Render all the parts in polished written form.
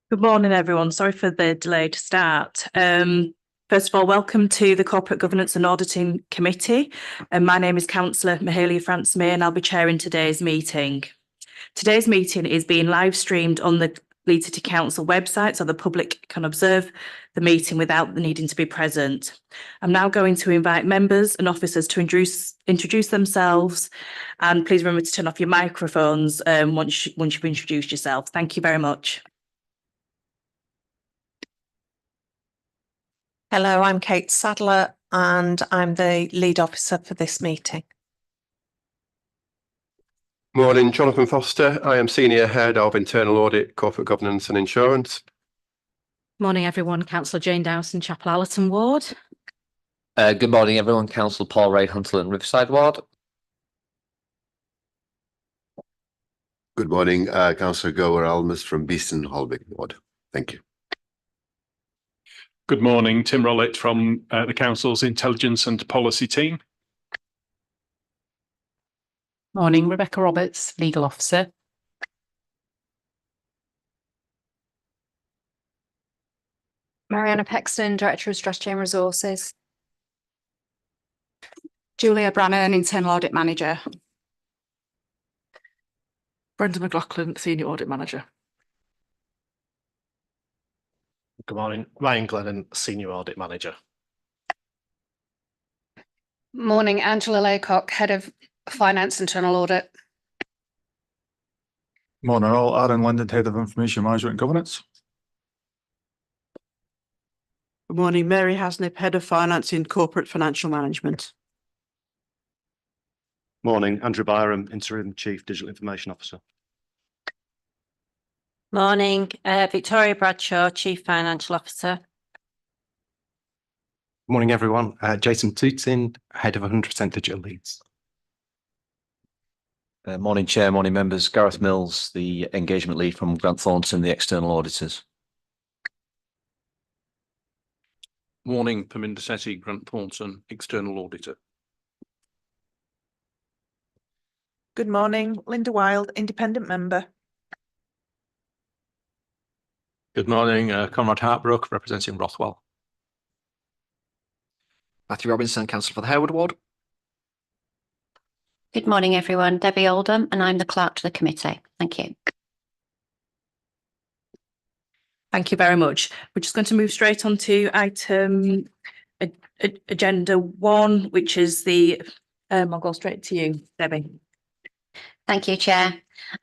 Good morning, everyone. Sorry for the delayed start. First of all, welcome to the Corporate Governance and Auditing Committee. My name is Councillor Mahalia France-May and I'll be chairing today's meeting. Today's meeting is being live streamed on the Leeds City Council website so the public can observe the meeting without needing to be present. I'm now going to invite members and officers to introduce themselves, and please remember to turn off your microphones once you've introduced yourself. Thank you very much. Hello, I'm Kate Sadler and I'm the lead officer for this meeting. Morning, Jonathan Foster. I am Senior Head of Internal Audit, Corporate Governance and Insurance. Morning, everyone. Councillor Jane Dowson, Chapel Allerton Ward. Good morning, everyone. Councillor Paul Ray, Hunterland Riverside Ward. Good morning, Councillor Gower Almas from Beeston Holbeck Ward. Thank you. Good morning, Tim Rollett from the Council's Intelligence and Policy team. Morning, Rebecca Roberts, Legal Officer. Mariana Pexton, Director of Strategy and Resources. Julia Brannan, Internal Audit Manager. Brenda McLaughlin, Senior Audit Manager. Good morning, Ryan Glennon, Senior Audit Manager. Morning, Angela Laycock, Head of Finance Internal Audit. Morning all, Aaron Linden, Head of Information Management and Governance. Good morning, Mary Hasnip, Head of Finance in Corporate Financial Management. Morning, Andrew Byram, Interim Chief Digital Information Officer. Morning, Victoria Bradshaw, Chief Financial Officer. Morning, everyone. Jason Tootin, Head of 100% Digital Leeds. Morning, Chair, morning, members. Gareth Mills, the Engagement Lead from Grant Thornton, the External Auditors. Morning, Perminder Sethi, Grant Thornton, External Auditor. Good morning, Linda Wild, Independent Member. Good morning, Conrad Hartbrook, representing Rothwell. Matthew Robinson, Councillor for the Harewood Ward. Good morning, everyone. Debbie Oldham, and I'm the clerk to the committee. Thank you. Thank you very much. We're just going to move straight on to item agenda 1, which is the, I'll go straight to you, Debbie. Thank you, Chair.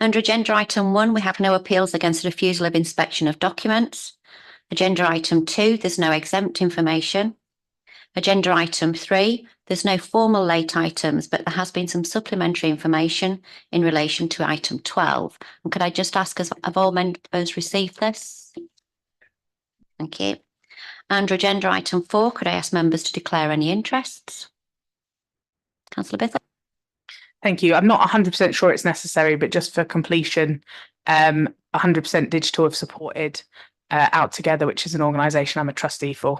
Under agenda item 1, we have no appeals against the refusal of inspection of documents. Agenda item 2, there's no exempt information. Agenda item 3, there's no formal late items, but there has been some supplementary information in relation to item 12. And could I just ask, have all members received this? Thank you. Under agenda item 4, could I ask members to declare any interests? Councillor Bithell. Thank you. I'm not 100% sure it's necessary, but just for completion, 100% Digital have supported Out Together, which is an organisation I'm a trustee for.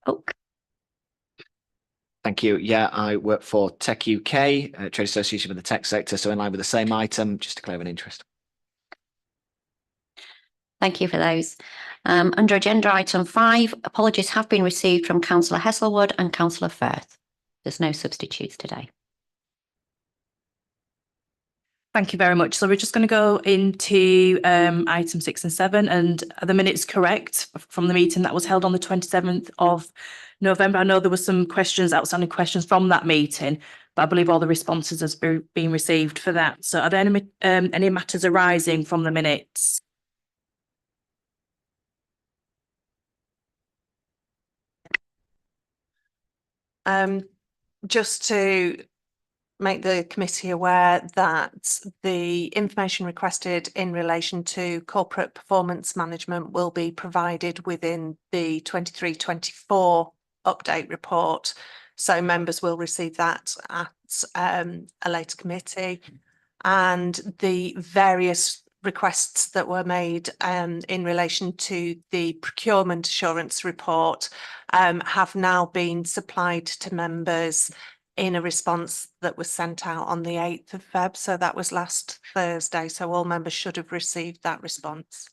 Oh. Thank you. Yeah, I work for Tech UK, Trade Association for the tech sector, so in line with the same item, just declare an interest. Thank you for those. Under agenda item 5, apologies have been received from Councillor Heselwood and Councillor Firth. There's no substitutes today. Thank you very much. So we're just going to go into item 6 and 7, and are the minutes correct from the meeting that was held on the 27th of November? I know there were some questions, outstanding questions from that meeting, but I believe all the responses has been received for that. So are there any matters arising from the minutes? Just to make the committee aware that the information requested in relation to corporate performance management will be provided within the 23-24 update report. So members will receive that at a later committee, and the various requests that were made in relation to the procurement assurance report have now been supplied to members in a response that was sent out on the 8th of Feb. So that was last Thursday. So all members should have received that response.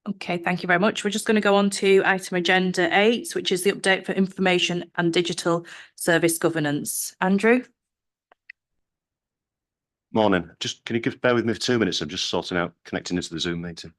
Okay, thank you very much. We're just going to go on to item agenda 8, which is the update for information and digital service governance. Andrew? Morning. Just can you bear with me for 2 minutes? I'm just sorting out connecting into the Zoom meeting.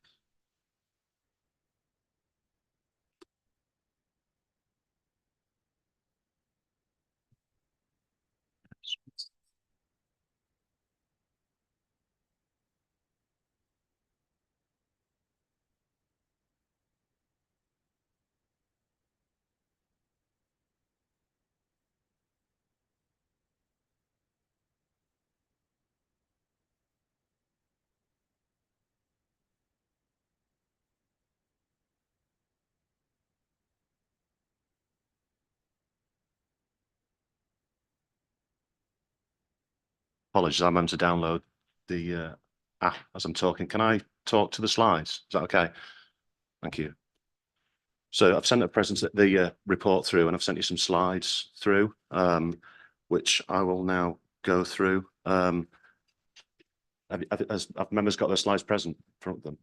Apologies, I'm having to download the app as I'm talking. Can I talk to the slides? Is that okay? Thank you. So I've sent the report through, and I've sent you some slides through, which I will now go through. Have members got their slides present in front of them?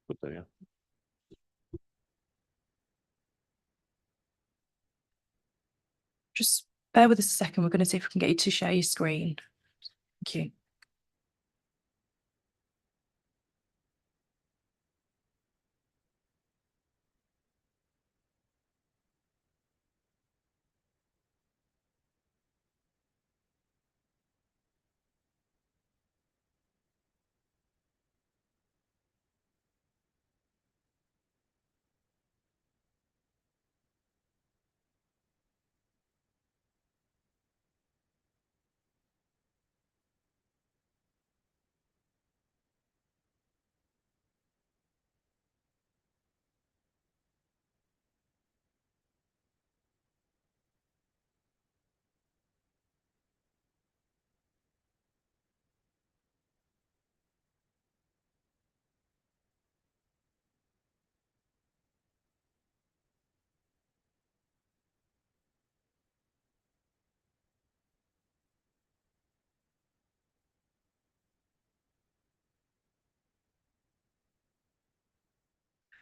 Good there, yeah. Just bear with us a second. We're going to see if we can get you to share your screen. Thank you.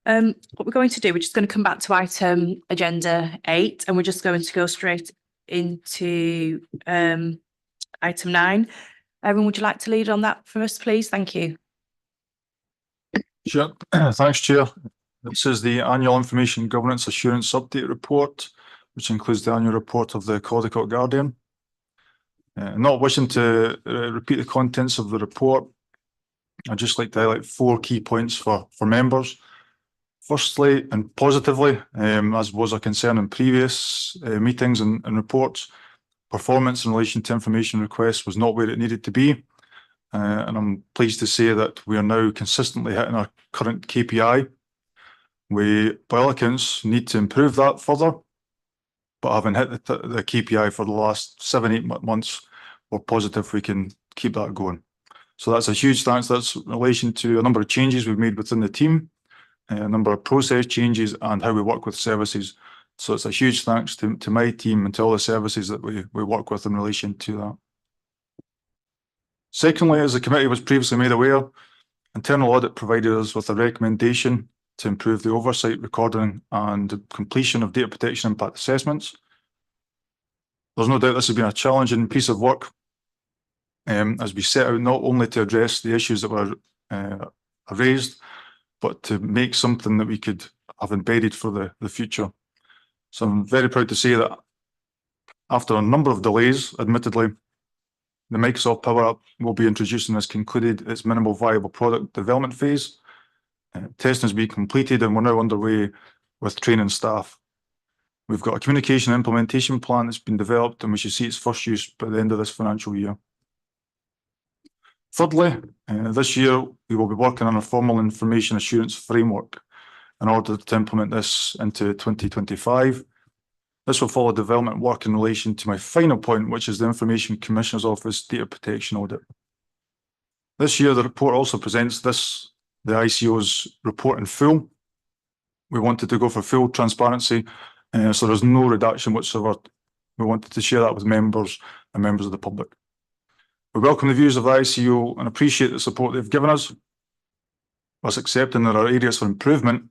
What we're going to do, we're just going to come back to item agenda 8, and we're just going to go straight into item 9. Erin, would you like to lead on that for us, please? Thank you. Sure. Thanks, Chair. This is the annual Information Governance Assurance Update Report, which includes the annual report of the Caldicot Guardian. Not wishing to repeat the contents of the report, I'd just like to highlight 4 key points for members. Firstly, and positively, as was a concern in previous meetings and reports, performance in relation to information requests was not where it needed to be. And I'm pleased to say that we are now consistently hitting our current KPI. We, by all accounts, need to improve that further, but having hit the KPI for the last 7-8 months, we're positive we can keep that going. So that's a huge thanks. That's in relation to a number of changes we've made within the team, a number of process changes, and how we work with services. So it's a huge thanks to my team and to all the services that we work with in relation to that. Secondly, as the committee was previously made aware, internal audit provided us with a recommendation to improve the oversight, recording and completion of data protection impact assessments. There's no doubt this has been a challenging piece of work as we set out not only to address the issues that were raised, but to make something that we could have embedded for the future. So I'm very proud to say that after a number of delays, admittedly, the Microsoft Power App will be introduced and has concluded its minimal viable product development phase. Testing has been completed and we're now underway with training staff. We've got a communication implementation plan that's been developed and we should see its first use by the end of this financial year. Thirdly, this year we will be working on a formal information assurance framework in order to implement this into 2025. This will follow development work in relation to my final point, which is the Information Commissioner's Office data protection audit. This year, the report also presents the ICO's report in full. We wanted to go for full transparency, so there's no redaction whatsoever. We wanted to share that with members and members of the public. We welcome the views of the ICO and appreciate the support they've given us. Whilst accepting there are areas for improvement,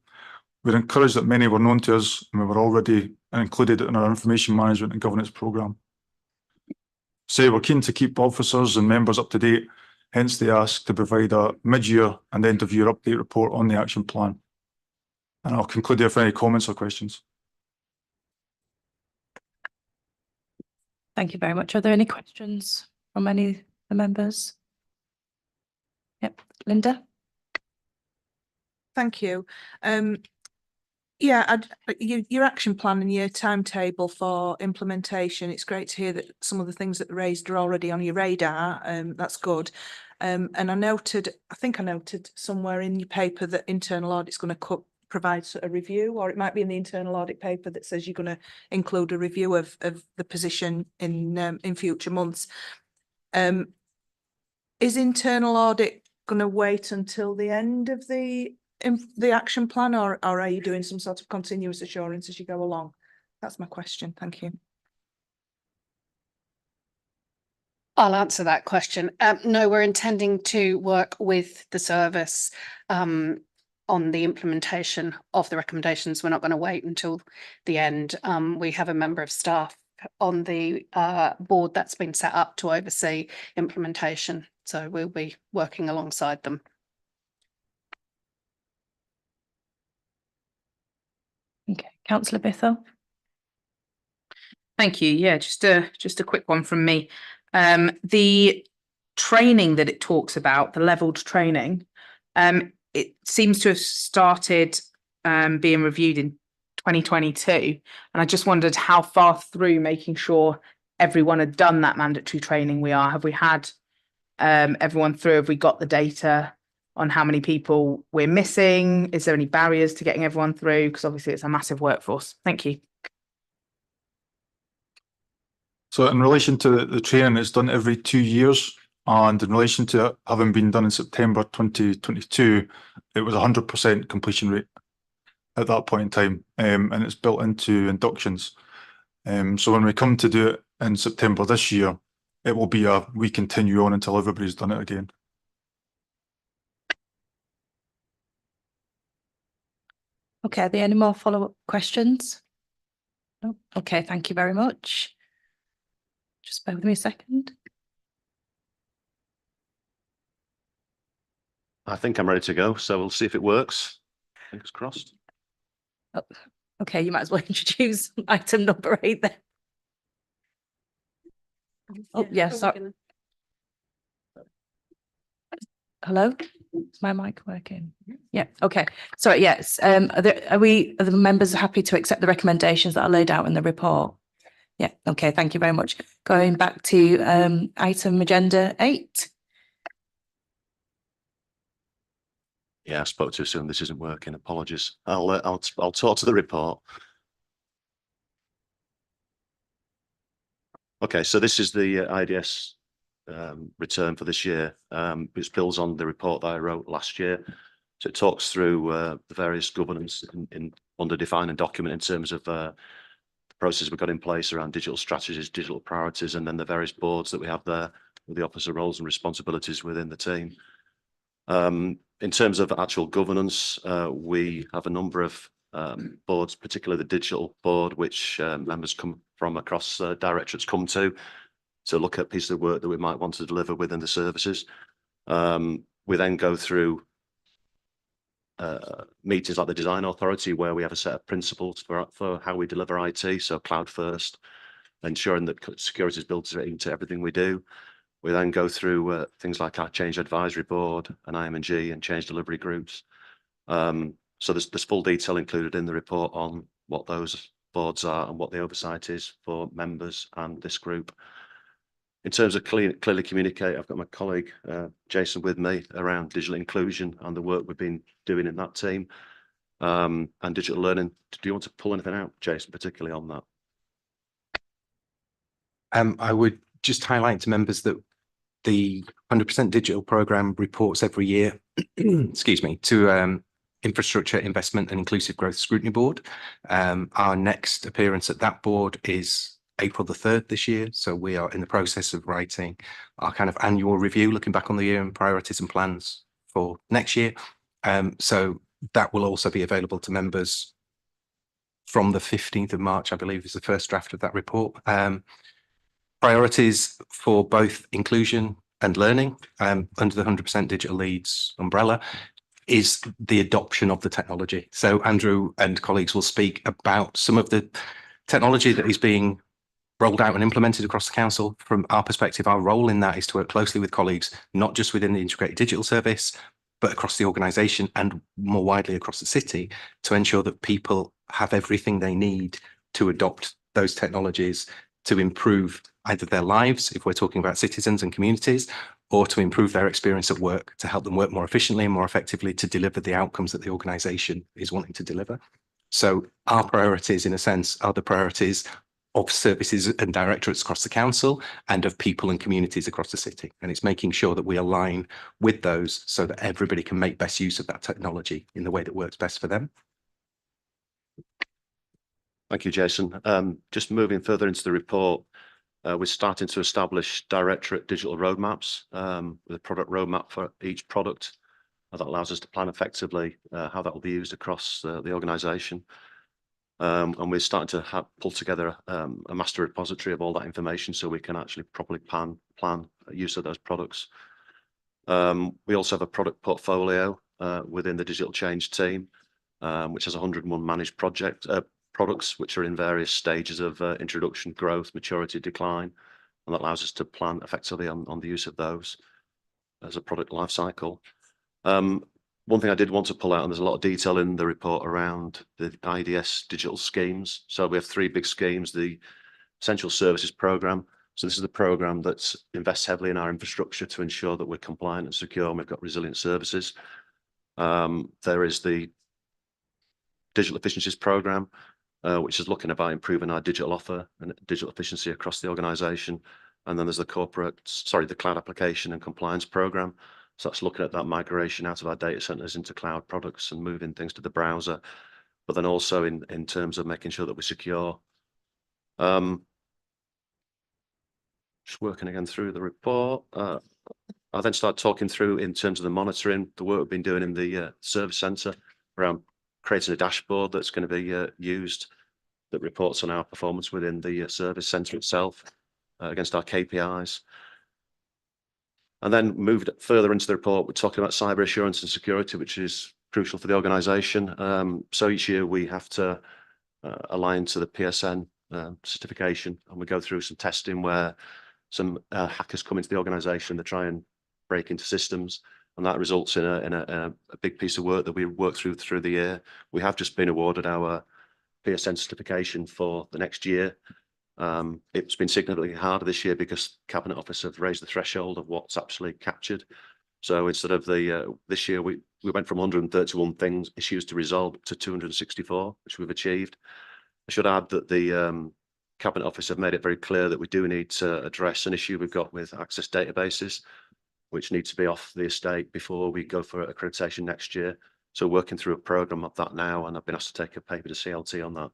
we're encouraged that many were known to us and we were already included in our information management and governance programme. So we're keen to keep officers and members up to date, hence they ask to provide a mid-year and end-of-year update report on the action plan. And I'll conclude there for any comments or questions. Thank you very much. Are there any questions from any of the members? Yep, Linda? Thank you. Yeah, your action plan and your timetable for implementation, it's great to hear that some of the things that are raised are already on your radar. That's good. And I think I noted somewhere in your paper that internal audit's going to provide a review, or it might be in the internal audit paper that says you're going to include a review of the position in future months. Is internal audit going to wait until the end of the action plan, or are you doing some sort of continuous assurance as you go along? That's my question. Thank you. I'll answer that question. No, we're intending to work with the service on the implementation of the recommendations. We're not going to wait until the end. We have a member of staff on the board that's been set up to oversee implementation, so we'll be working alongside them. Okay, Councillor Bithell. Thank you. Yeah, just a quick one from me. The training that it talks about, the levelled training, it seems to have started being reviewed in 2022, and I just wondered how far through making sure everyone had done that mandatory training we are. Have we had everyone through? Have we got the data on how many people we're missing? Is there any barriers to getting everyone through? Because obviously it's a massive workforce. Thank you. So in relation to the training, it's done every 2 years. And in relation to it having been done in September 2022, it was 100% completion rate at that point in time. And it's built into inductions. So when we come to do it in September this year, it will be we continue on until everybody's done it again. Okay, are there any more follow-up questions? No? Okay, thank you very much. Just bear with me a second. I think I'm ready to go, so we'll see if it works. Fingers crossed. Oh, okay, you might as well introduce item number 8 then. Oh, yeah, sorry. Hello? Is my mic working? Yeah, okay. Sorry, yes. Are the members happy to accept the recommendations that are laid out in the report? Yeah, okay, thank you very much. Going back to item agenda 8. Yeah, I spoke too soon. This isn't working. Apologies. I'll talk to the report. Okay, so this is the IDS return for this year, which builds on the report that I wrote last year. So it talks through the various governance under defining document in terms of the process we've got in place around digital strategies, digital priorities, and then the various boards that we have there with the officer roles and responsibilities within the team. In terms of actual governance, we have a number of boards, particularly the digital board, which members come from across directorates come to look at pieces of work that we might want to deliver within the services. We then go through meetings like the Design Authority, where we have a set of principles for how we deliver IT, so cloud first, ensuring that security is built into everything we do. We then go through things like our Change Advisory Board and IM&G and Change Delivery Groups. So there's full detail included in the report on what those boards are and what the oversight is for members and this group. In terms of clearly communicate, I've got my colleague Jason with me around digital inclusion and the work we've been doing in that team, and digital learning. Do you want to pull anything out, Jason, particularly on that? I would just highlight to members that the 100% digital program reports every year, excuse me, to Infrastructure Investment and Inclusive Growth Scrutiny Board. Our next appearance at that board is April the 3rd this year. So we are in the process of writing our kind of annual review, looking back on the year and priorities and plans for next year. So that will also be available to members from the 15th of March, I believe, is the first draft of that report. Priorities for both inclusion and learning under the 100% Digital Leeds umbrella is the adoption of the technology. So Andrew and colleagues will speak about some of the technology that is being rolled out and implemented across the council. From our perspective, our role in that is to work closely with colleagues, not just within the integrated digital service, but across the organisation and more widely across the city, to ensure that people have everything they need to adopt those technologies to improve either their lives, if we're talking about citizens and communities, or to improve their experience at work, to help them work more efficiently and more effectively to deliver the outcomes that the organisation is wanting to deliver. So our priorities, in a sense, are the priorities of services and directorates across the council and of people and communities across the city. And it's making sure that we align with those so that everybody can make best use of that technology in the way that works best for them. Thank you, Jason. Just moving further into the report, we're starting to establish directorate digital roadmaps with a product roadmap for each product. That allows us to plan effectively how that will be used across the organisation. And we're starting to pull together a master repository of all that information so we can actually properly plan use of those products. We also have a product portfolio within the digital change team, which has 101 managed products, which are in various stages of introduction, growth, maturity, decline, and that allows us to plan effectively on the use of those as a product life cycle. One thing I did want to pull out, and there's a lot of detail in the report around the IDS digital schemes. So we have 3 big schemes: the Essential Services Programme. So this is the programme that invests heavily in our infrastructure to ensure that we're compliant and secure and we've got resilient services. There is the Digital Efficiencies Programme, which is looking about improving our digital offer and digital efficiency across the organisation. And then there's the Cloud Application and Compliance Programme. So that's looking at that migration out of our data centres into cloud products and moving things to the browser, but then also in terms of making sure that we're secure. Just working again through the report. I then start talking through in terms of the monitoring, the work we've been doing in the service centre around creating a dashboard that's going to be used that reports on our performance within the service centre itself against our KPIs. And then moved further into the report, we're talking about cyber assurance and security, which is crucial for the organisation. So each year we have to align to the PSN certification, and we go through some testing where some hackers come into the organisation to try and break into systems, and that results in a big piece of work that we work through the year. We have just been awarded our PSN certification for the next year. It's been significantly harder this year because Cabinet Office have raised the threshold of what's actually captured. So instead of this year, we went from 131 issues to resolve to 264, which we've achieved. I should add that the Cabinet Office have made it very clear that we do need to address an issue we've got with access databases, which need to be off the estate before we go for accreditation next year. So working through a programme of that now, and I've been asked to take a paper to CLT on that.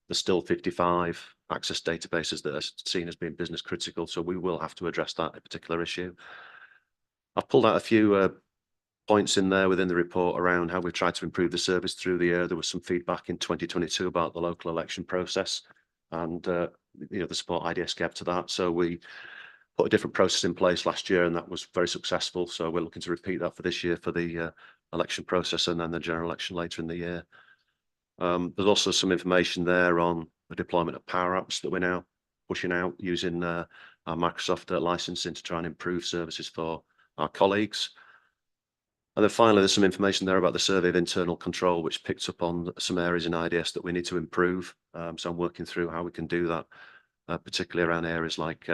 There's still 55 access databases that are seen as being business critical, so we will have to address that particular issue. I've pulled out a few points in there within the report around how we've tried to improve the service through the year. There was some feedback in 2022 about the local election process, and the support IDS gave to that. So we put a different process in place last year, and that was very successful. So we're looking to repeat that for this year for the election process and then the general election later in the year. There's also some information there on the deployment of Power Apps that we're now pushing out using our Microsoft licensing to try and improve services for our colleagues. And then finally, there's some information there about the survey of internal control, which picked up on some areas in IDS that we need to improve. So I'm working through how we can do that, particularly around areas like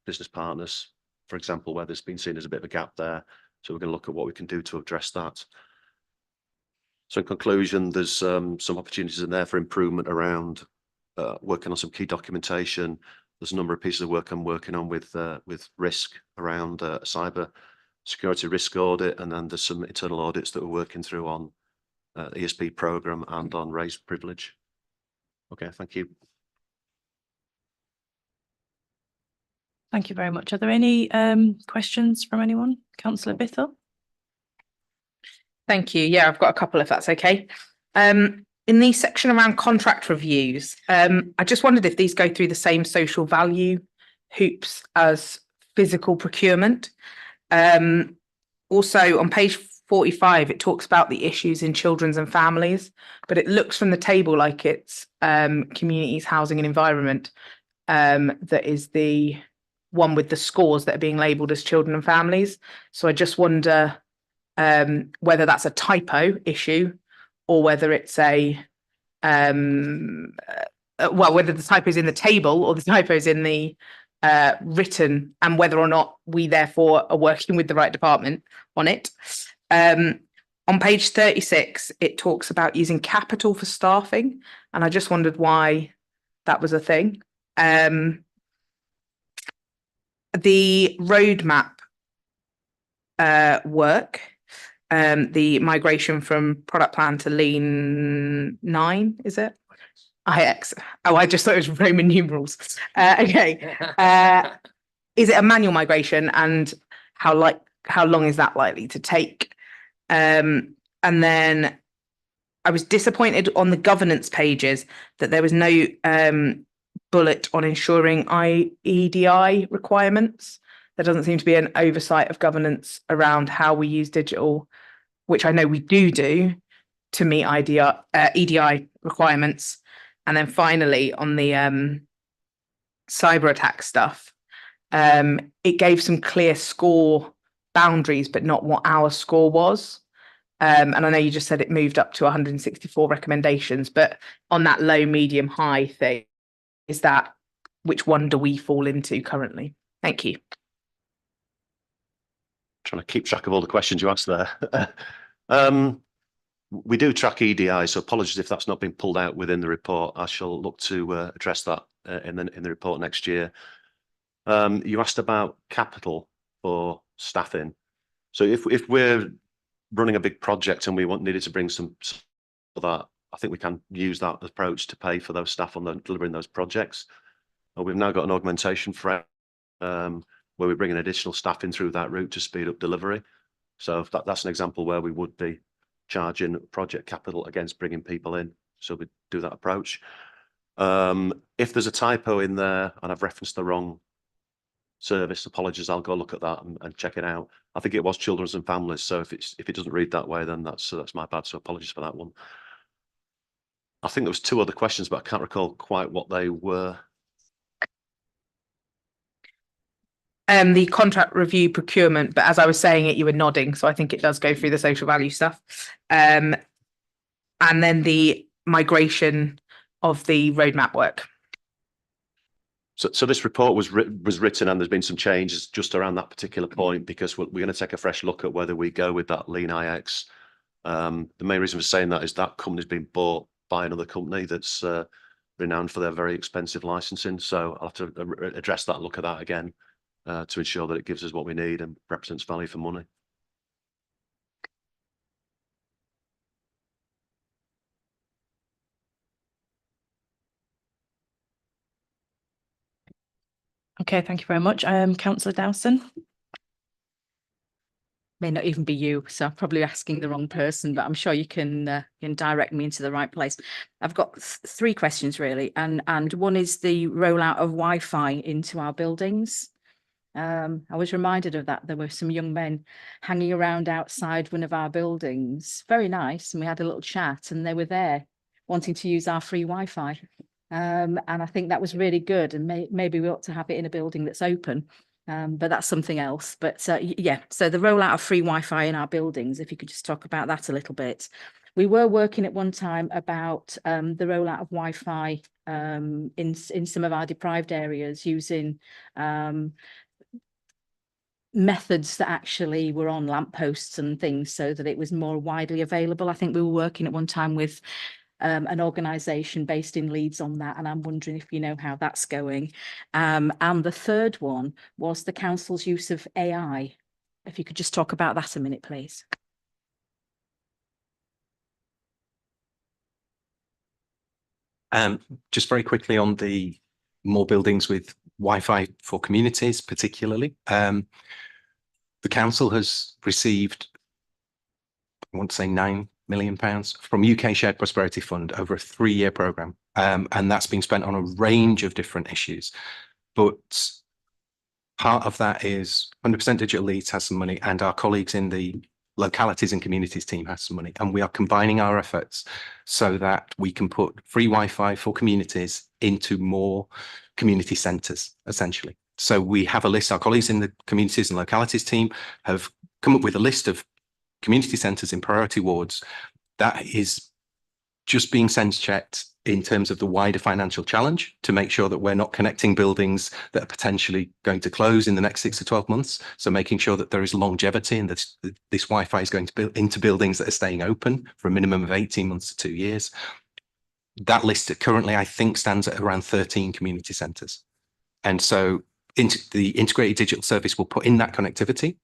business partners, for example, where there's been seen as a bit of a gap there. So we're going to look at what we can do to address that. So in conclusion, there's some opportunities in there for improvement around working on some key documentation, there's a number of pieces of work I'm working on with risk around cyber security risk audit, and then there's some internal audits that we're working through on ESP program and on raised privilege. Okay, thank you. Thank you very much. Are there any questions from anyone? Councillor Bithell? Thank you. Yeah, I've got a couple if that's okay. In the section around contract reviews, I just wondered if these go through the same social value hoops as physical procurement. Also on page 45, it talks about the issues in children's and families, but it looks from the table like it's communities, housing and environment that is the one with the scores that are being labelled as children and families. So I just wonder whether that's a typo issue or whether it's a well, whether the typo is in the table or the typo is in the written, and whether or not we therefore are working with the right department on it. On page 36, it talks about using capital for staffing, and I just wondered why that was a thing. The roadmap work, the migration from product plan to Lean 9, is it? IX. Oh, I just thought it was Roman numerals. Okay. Is it a manual migration, and how long is that likely to take? And then I was disappointed on the governance pages that there was no bullet on ensuring EDI requirements. There doesn't seem to be an oversight of governance around how we use digital, which I know we do to meet EDI requirements. And then finally, on the cyber attack stuff, it gave some clear score boundaries, but not what our score was. And I know you just said it moved up to 164 recommendations, but on that low, medium, high thing, is that which one do we fall into currently? Thank you. Trying to keep track of all the questions you asked there. We do track EDI, so apologies if that's not been pulled out within the report. I shall look to address that in the report next year. You asked about capital for staffing. So if we're running a big project and we needed to bring some of that, I think we can use that approach to pay for those staff on delivering those projects. We've now got an augmentation for where we bring in additional staff in through that route to speed up delivery. So that's an example where we would be charging project capital against bringing people in. So we do that approach. If there's a typo in there and I've referenced the wrong service, apologies, I'll go look at that and check it out. I think it was children's and families. So if it doesn't read that way, then that's my bad. So apologies for that one. I think there was two other questions, but I can't recall quite what they were. The contract review procurement, but as I was saying it, you were nodding, so I think it does go through the social value stuff. And then the migration of the roadmap work. So this report was written, and there's been some changes just around that particular point, because we're going to take a fresh look at whether we go with that Lean IX. The main reason for saying that is that company's been bought by another company that's renowned for their very expensive licensing. So I'll have to address that, look at that again. To ensure that it gives us what we need and represents value for money. Okay, thank you very much. Councillor Dowson. May not even be you, so I'm probably asking the wrong person, but I'm sure you can direct me into the right place. I've got three questions really, and one is the rollout of Wi-Fi into our buildings. I was reminded of that. There were some young men hanging around outside one of our buildings. Very nice. And we had a little chat, and they were there wanting to use our free Wi-Fi. And I think that was really good. And maybe we ought to have it in a building that's open. But that's something else. But yeah, so the rollout of free Wi-Fi in our buildings, if you could just talk about that a little bit. We were working at one time about the rollout of Wi-Fi in some of our deprived areas using methods that actually were on lampposts and things so that it was more widely available. I think we were working at one time with an organisation based in Leeds on that, and I'm wondering if you know how that's going. And the third one was the council's use of AI. If you could just talk about that a minute, please. Just very quickly on the more buildings with Wi-Fi for communities, particularly. The council has received, I want to say £9 million from UK Shared Prosperity Fund over a 3-year programme. And that's been spent on a range of different issues. But part of that is 100% Digital Leeds has some money, and our colleagues in the localities and communities team has some money, and we are combining our efforts so that we can put free Wi-Fi for communities into more community centres, essentially. So we have a list, our colleagues in the communities and localities team have come up with a list of community centres in priority wards that is just being sense checked in terms of the wider financial challenge to make sure that we're not connecting buildings that are potentially going to close in the next 6 to 12 months. So making sure that there is longevity and that this Wi-Fi is going to build into buildings that are staying open for a minimum of 18 months to 2 years. That list currently, I think, stands at around 13 community centres. And so the integrated digital service will put in that connectivity.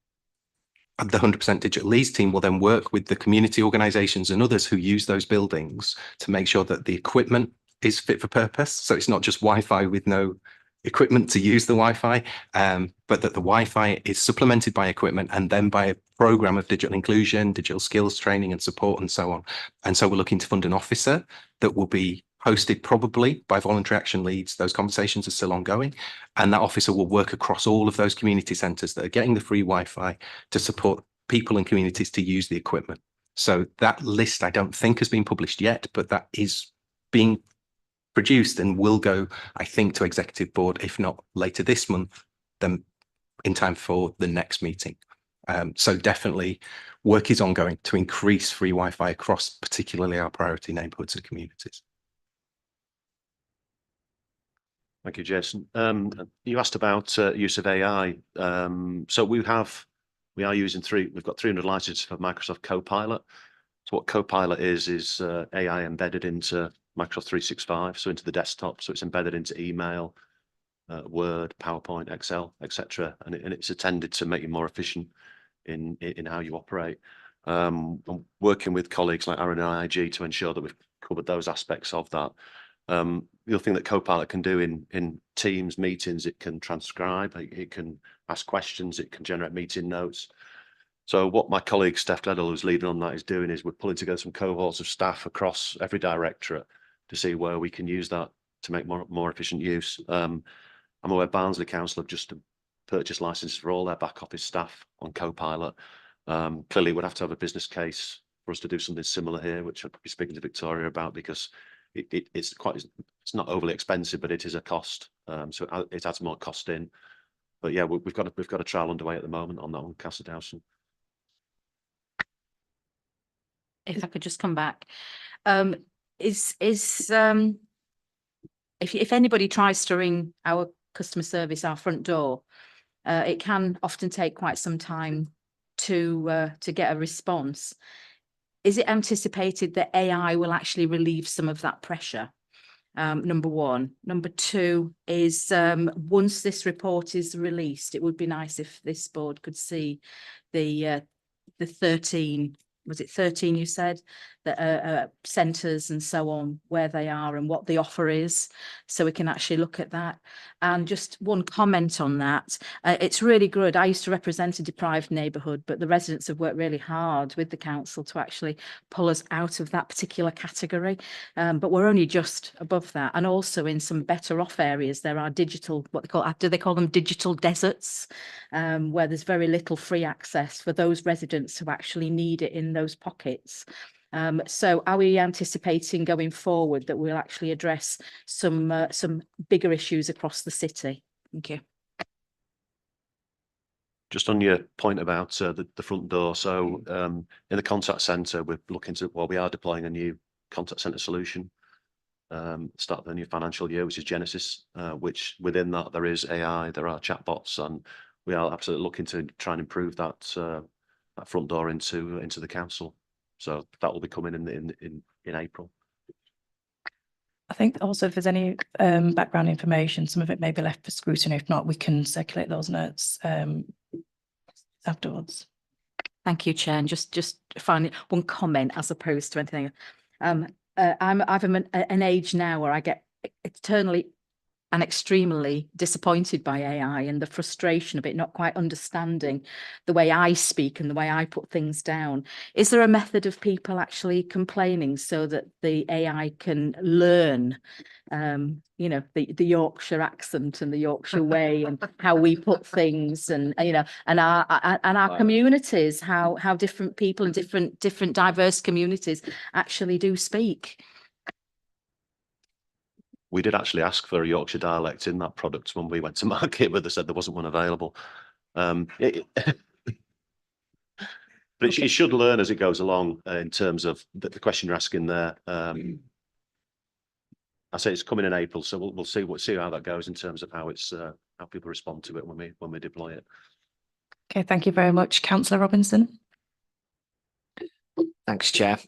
The 100% Digital Leeds team will then work with the community organisations and others who use those buildings to make sure that the equipment is fit for purpose. So it's not just Wi-Fi with no equipment to use the Wi-Fi, but that the Wi-Fi is supplemented by equipment and then by a programme of digital inclusion, digital skills training and support and so on. And so we're looking to fund an officer that will be hosted probably by Voluntary Action Leeds. Those conversations are still ongoing. And that officer will work across all of those community centres that are getting the free Wi-Fi to support people and communities to use the equipment. So that list, I don't think, has been published yet, but that is being produced and will go, I think, to Executive Board, if not later this month, then in time for the next meeting. So definitely work is ongoing to increase free Wi-Fi across particularly our priority neighbourhoods and communities. Thank you, Jason. You asked about use of AI. So we are using we've got 300 licenses for Microsoft Copilot. So what Copilot is AI embedded into Microsoft 365, so into the desktop. So it's embedded into email, Word, PowerPoint, Excel, etc. And it's intended to make you more efficient in how you operate. I'm working with colleagues like Aaron and IG to ensure that we've covered those aspects of that. The other thing that Copilot can do in Teams meetings, it can transcribe, it can ask questions, it can generate meeting notes. So what my colleague Steph Gledall, who's leading on that, is doing is we're pulling together some cohorts of staff across every directorate to see where we can use that to make more efficient use. I'm aware Barnsley Council have just purchased licenses for all their back office staff on Copilot. Clearly, we'd have to have a business case for us to do something similar here, which I'd be speaking to Victoria about, because it's not overly expensive, but it is a cost. So it adds more cost in. But yeah, we've got a trial underway at the moment on that one, Castle Dowson. If I could just come back, if anybody tries to ring our customer service, our front door, it can often take quite some time to get a response. Is it anticipated that AI will actually relieve some of that pressure? Number one. Number two is once this report is released, it would be nice if this board could see the 13, was it 13 you said, that centres and so on, where they are and what the offer is, so we can actually look at that. And just one comment on that, it's really good. I used to represent a deprived neighbourhood, but the residents have worked really hard with the council to actually pull us out of that particular category, but we're only just above that. And also in some better off areas, there are digital, do they call them digital deserts, where there's very little free access for those residents who actually need it in those pockets. So are we anticipating going forward that we'll actually address some bigger issues across the city? Thank you. Just on your point about the front door, so in the contact centre, we're looking to, well, we are deploying a new contact centre solution, start of the new financial year, which is Genesis, which within that there is AI, there are chatbots, and we are absolutely looking to try and improve that front door into the council. So that will be coming in April. I think also if there's any background information, some of it may be left for scrutiny. If not, we can circulate those notes afterwards. Thank you, Chair. And just finally, one comment as opposed to anything. I'm an age now where I get eternally and extremely disappointed by AI and the frustration of it not quite understanding the way I speak and the way I put things down. Is there a method of people actually complaining so that the AI can learn, you know, the Yorkshire accent and the Yorkshire way and how we put things, and you know, and our communities, how different people and different diverse communities actually do speak? We did actually ask for a Yorkshire dialect in that product when we went to market, but they said there wasn't one available. But it should learn as it goes along in terms of the question you're asking there. I say it's coming in April, so we'll see how that goes in terms of how it's how people respond to it when we deploy it. Okay, thank you very much, Councillor Robinson. Thanks, Chair.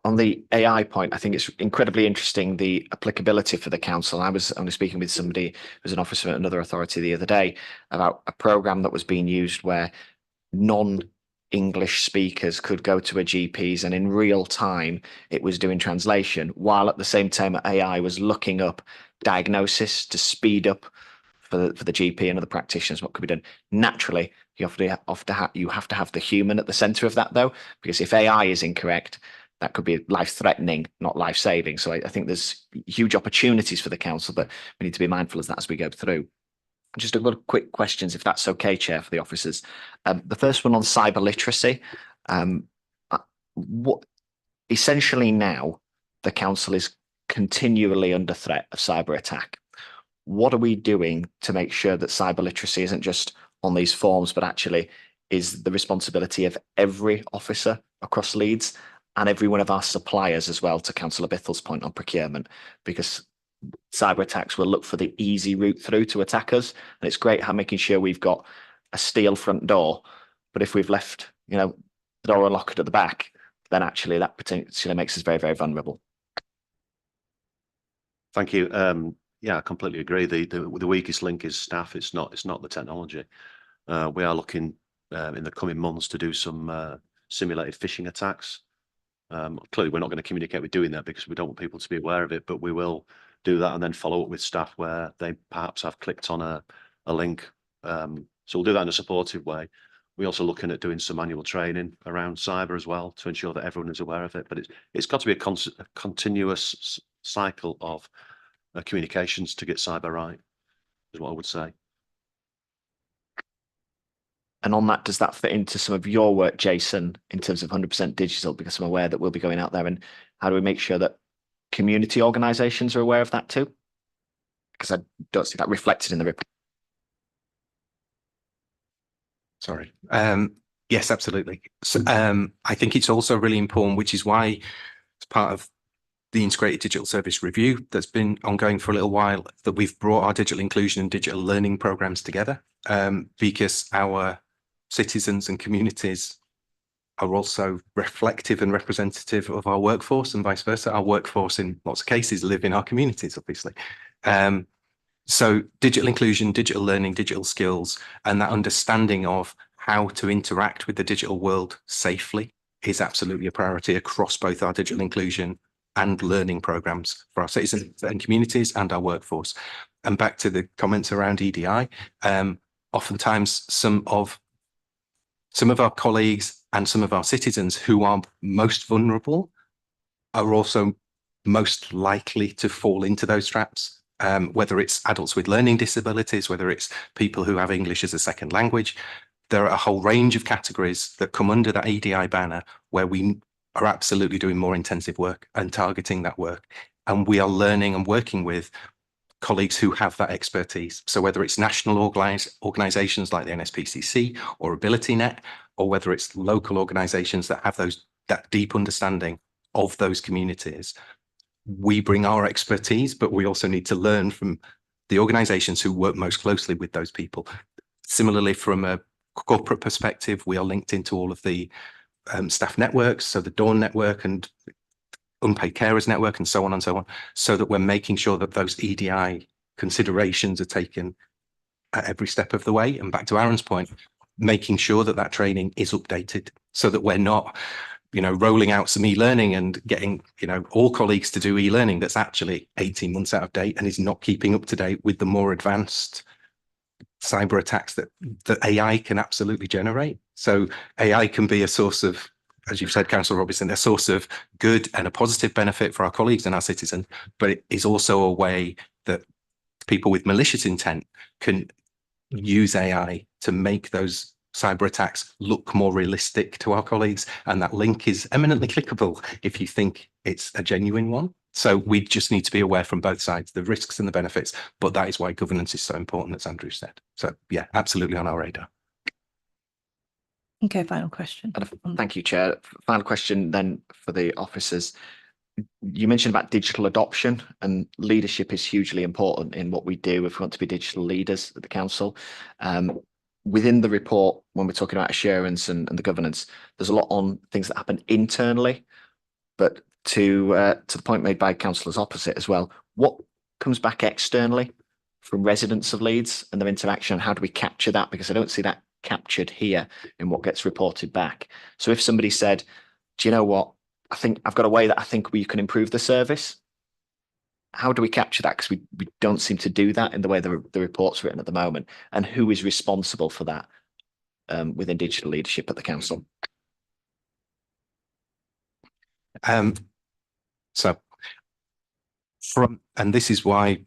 On the AI point, I think it's incredibly interesting, the applicability for the council. I was only speaking with somebody who's an officer at another authority the other day about a programme that was being used where non-English speakers could go to a GP's and in real time it was doing translation, while at the same time AI was looking up diagnosis to speed up for the GP and other practitioners what could be done. Naturally, you have to have the human at the centre of that, though, because if AI is incorrect, that could be life-threatening, not life-saving. So I think there's huge opportunities for the council, but we need to be mindful of that as we go through. Just a couple of quick questions, if that's okay, Chair, for the officers. The first one on cyber literacy. What essentially now the council is continually under threat of cyber attack. What are we doing to make sure that cyber literacy isn't just on these forms, but actually is the responsibility of every officer across Leeds and every one of our suppliers as well, to Councillor Bithel's point on procurement, because cyber attacks will look for the easy route through to attack us. And it's great how making sure we've got a steel front door, but if we've left, you know, the door unlocked at the back, then actually that potentially makes us very, very vulnerable. Thank you. Yeah, I completely agree. The weakest link is staff. It's not the technology. We are looking in the coming months to do some simulated phishing attacks. Clearly, we're not going to communicate with doing that because we don't want people to be aware of it, but we will do that and then follow up with staff where they perhaps have clicked on a link. So we'll do that in a supportive way. We're also looking at doing some annual training around cyber as well to ensure that everyone is aware of it. But it's got to be a continuous cycle of communications to get cyber right, is what I would say. And on that, does that fit into some of your work, Jason, in terms of 100% digital? Because I'm aware that we'll be going out there, and how do we make sure that community organisations are aware of that too? Because I don't see that reflected in the report. Sorry. Yes, absolutely. So, I think it's also really important, which is why as part of the integrated digital service review that's been ongoing for a little while, that we've brought our digital inclusion and digital learning programs together, because our citizens and communities are also reflective and representative of our workforce, and vice versa. Our workforce in lots of cases live in our communities, obviously. So digital inclusion, digital learning, digital skills, and that understanding of how to interact with the digital world safely is absolutely a priority across both our digital inclusion and learning programs for our citizens and communities and our workforce. And back to the comments around EDI, oftentimes some of our colleagues and some of our citizens who are most vulnerable are also most likely to fall into those traps, whether it's adults with learning disabilities, whether it's people who have English as a second language. There are a whole range of categories that come under that EDI banner where we are absolutely doing more intensive work and targeting that work. And we are learning and working with colleagues who have that expertise. So whether it's national organisations like the NSPCC or AbilityNet, or whether it's local organisations that have that deep understanding of those communities, we bring our expertise, but we also need to learn from the organisations who work most closely with those people. Similarly, from a corporate perspective, we are linked into all of the staff networks, so the Dawn network and unpaid carers network and so on and so on, so that we're making sure that those EDI considerations are taken at every step of the way. And back to Aaron's point, making sure that that training is updated so that we're not, rolling out some e-learning and getting, all colleagues to do e-learning that's actually 18 months out of date and is not keeping up to date with the more advanced cyber attacks that AI can absolutely generate. So AI can be a source of, as you've said, Councillor Robinson, a source of good and a positive benefit for our colleagues and our citizens, but it is also a way that people with malicious intent can use AI to make those cyber attacks look more realistic to our colleagues. And that link is eminently clickable if you think it's a genuine one. So we just need to be aware from both sides, the risks and the benefits, but that is why governance is so important, as Andrew said. So yeah, absolutely on our radar. Okay, final question. Thank you, Chair. Final question then for the officers. You mentioned about digital adoption, and leadership is hugely important in what we do if we want to be digital leaders at the council. Within the report, when we're talking about assurance and the governance, there's a lot on things that happen internally, but to the point made by councillors opposite as well, what comes back externally from residents of Leeds and their interaction? How do we capture that? Because I don't see that captured here in what gets reported back. So if somebody said, do you know what, I think I've got a way that I think we can improve the service, how do we capture that? Because we don't seem to do that in the way the report's written at the moment. And who is responsible for that within digital leadership at the council? And this is why,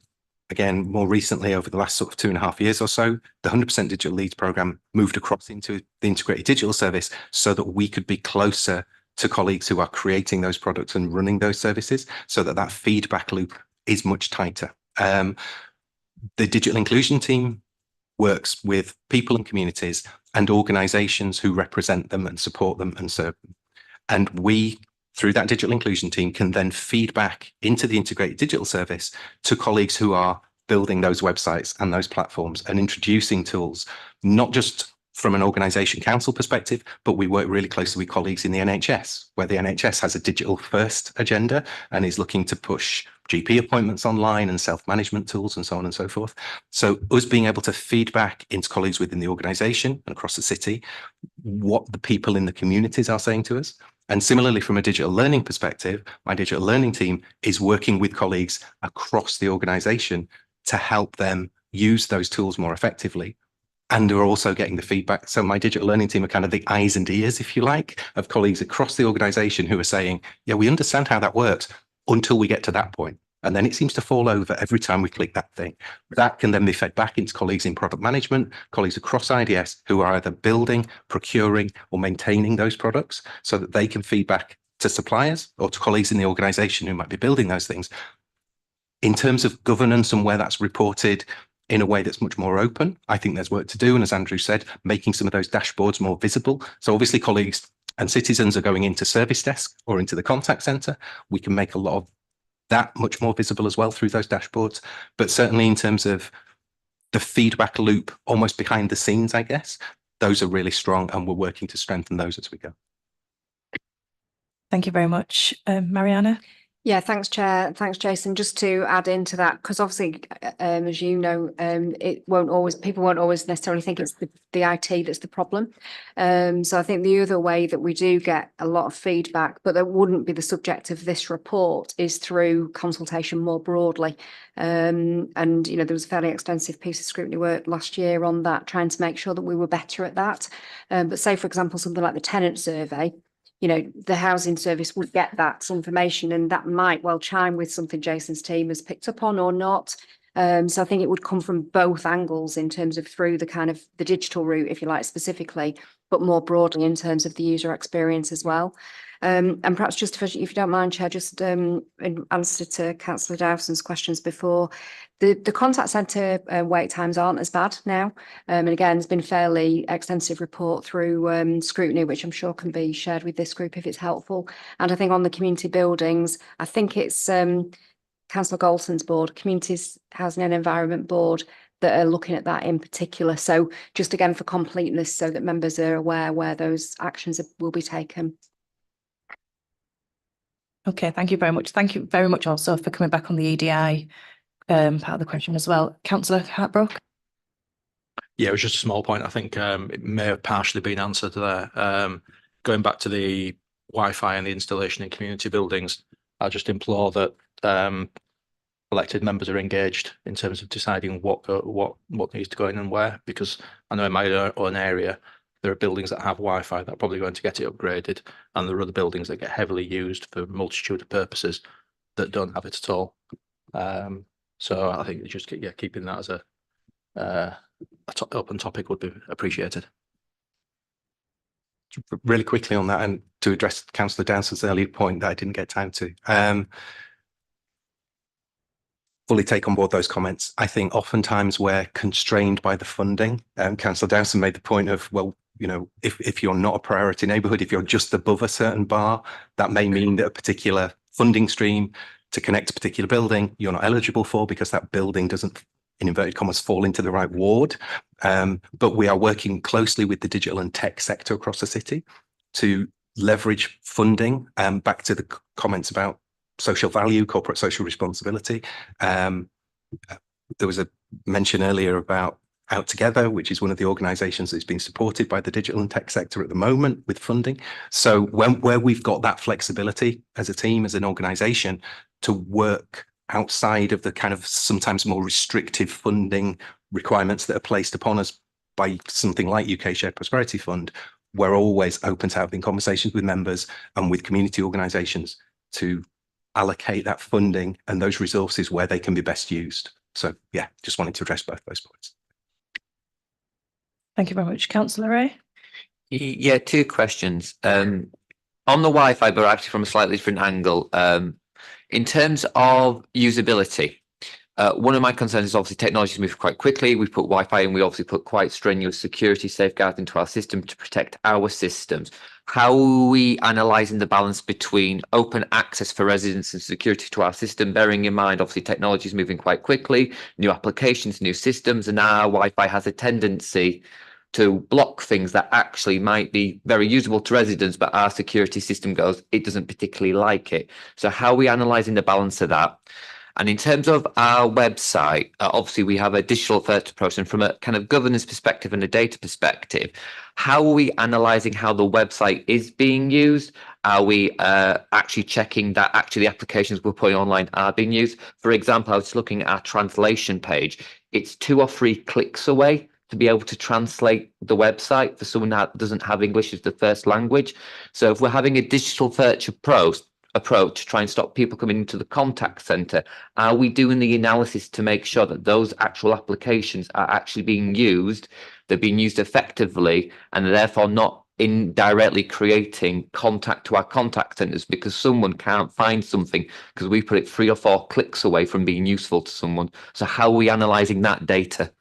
again, more recently, over the last sort of 2.5 years or so, the 100% Digital Leads programme moved across into the integrated digital service so that we could be closer to colleagues who are creating those products and running those services, so that that feedback loop is much tighter. The digital inclusion team works with people and communities and organisations who represent them and support them and serve them. And we, through that digital inclusion team, can then feed back into the integrated digital service to colleagues who are building those websites and those platforms and introducing tools, not just from an organisation council perspective, but we work really closely with colleagues in the NHS, where the NHS has a digital first agenda and is looking to push GP appointments online and self-management tools and so on and so forth. So us being able to feed back into colleagues within the organisation and across the city, what the people in the communities are saying to us. And similarly, from a digital learning perspective, my digital learning team is working with colleagues across the organisation to help them use those tools more effectively. And we're also getting the feedback. So my digital learning team are kind of the eyes and ears, if you like, of colleagues across the organisation who are saying, yeah, we understand how that works until we get to that point. And then it seems to fall over every time we click that thing. That can then be fed back into colleagues in product management, colleagues across IDS who are either building, procuring or maintaining those products so that they can feed back to suppliers or to colleagues in the organisation who might be building those things. In terms of governance and where that's reported in a way that's much more open, I think there's work to do. And as Andrew said, making some of those dashboards more visible. So obviously colleagues and citizens are going into service desk or into the contact centre. We can make a lot of that much more visible as well through those dashboards. But certainly in terms of the feedback loop, almost behind the scenes, I guess, those are really strong and we're working to strengthen those as we go. Thank you very much. Mariana? Yeah, thanks, Chair. Thanks, Jason. Just to add into that, because obviously, as you know, people won't always necessarily think it's the IT that's the problem. So I think the other way that we do get a lot of feedback, but that wouldn't be the subject of this report, is through consultation more broadly. And, there was a fairly extensive piece of scrutiny work last year on that, trying to make sure that we were better at that. But say, for example, something like the tenant survey, the housing service would get that information, and that might well chime with something Jason's team has picked up on or not. So I think it would come from both angles in terms of through the kind of the digital route, if you like, specifically, but more broadly in terms of the user experience as well. And perhaps just if you don't mind, Chair, just in answer to Councillor Dowson's questions before, the contact centre wait times aren't as bad now. And again, there's been a fairly extensive report through scrutiny, which I'm sure can be shared with this group if it's helpful. And I think on the community buildings, I think it's Councillor Golson's board, Communities Housing and Environment Board, that are looking at that in particular. So just again for completeness, so that members are aware where those actions will be taken. Okay, thank you very much. Thank you very much also for coming back on the EDI part of the question as well. Councillor Hartbrook? Yeah, it was just a small point. I think it may have partially been answered there. Going back to the Wi-Fi and the installation in community buildings, I'll just implore that elected members are engaged in terms of deciding what needs to go in and where, because I know in my own area there are buildings that have Wi-Fi that are probably going to get it upgraded, and there are other buildings that get heavily used for a multitude of purposes that don't have it at all. So I think just keeping that as a open topic would be appreciated. Really quickly on that, and to address Councillor Dowson's earlier point that I didn't get time to, fully take on board those comments. I think oftentimes we're constrained by the funding. Councillor Dowson made the point of, well, you know, if you're not a priority neighbourhood, if you're just above a certain bar, that may mean that a particular funding stream to connect a particular building you're not eligible for because that building doesn't, in inverted commas, fall into the right ward. But we are working closely with the digital and tech sector across the city to leverage funding. Back to the comments about social value, corporate social responsibility. There was a mention earlier about Out Together, which is one of the organisations that's being supported by the digital and tech sector at the moment with funding. So where we've got that flexibility as a team, as an organisation, to work outside of the kind of sometimes more restrictive funding requirements that are placed upon us by something like UK Shared Prosperity Fund, we're always open to having conversations with members and with community organisations to allocate that funding and those resources where they can be best used. So yeah, just wanted to address both those points. Thank you very much. Councillor Ray? Yeah, two questions. On the Wi-Fi, but actually from a slightly different angle. In terms of usability, one of my concerns is obviously technology has moved quite quickly. We've put Wi-Fi and we obviously put quite strenuous security safeguards into our system to protect our systems. How are we analysing the balance between open access for residents and security to our system, bearing in mind obviously technology is moving quite quickly, new applications, new systems, and now Wi-Fi has a tendency to block things that actually might be very usable to residents, but our security system goes, it doesn't particularly like it. So how are we analysing the balance of that? And in terms of our website, obviously we have a digital first approach, and from a kind of governance perspective and a data perspective, how are we analysing how the website is being used? Are we actually checking that actually the applications we're putting online are being used? For example, I was looking at our translation page. It's 2 or 3 clicks away to be able to translate the website for someone that doesn't have English as the first language. So if we're having a digital first approach to try and stop people coming into the contact centre, are we doing the analysis to make sure that those actual applications are actually being used, they're being used effectively, and therefore not indirectly creating contact to our contact centres because someone can't find something because we put it 3 or 4 clicks away from being useful to someone? So how are we analysing that data?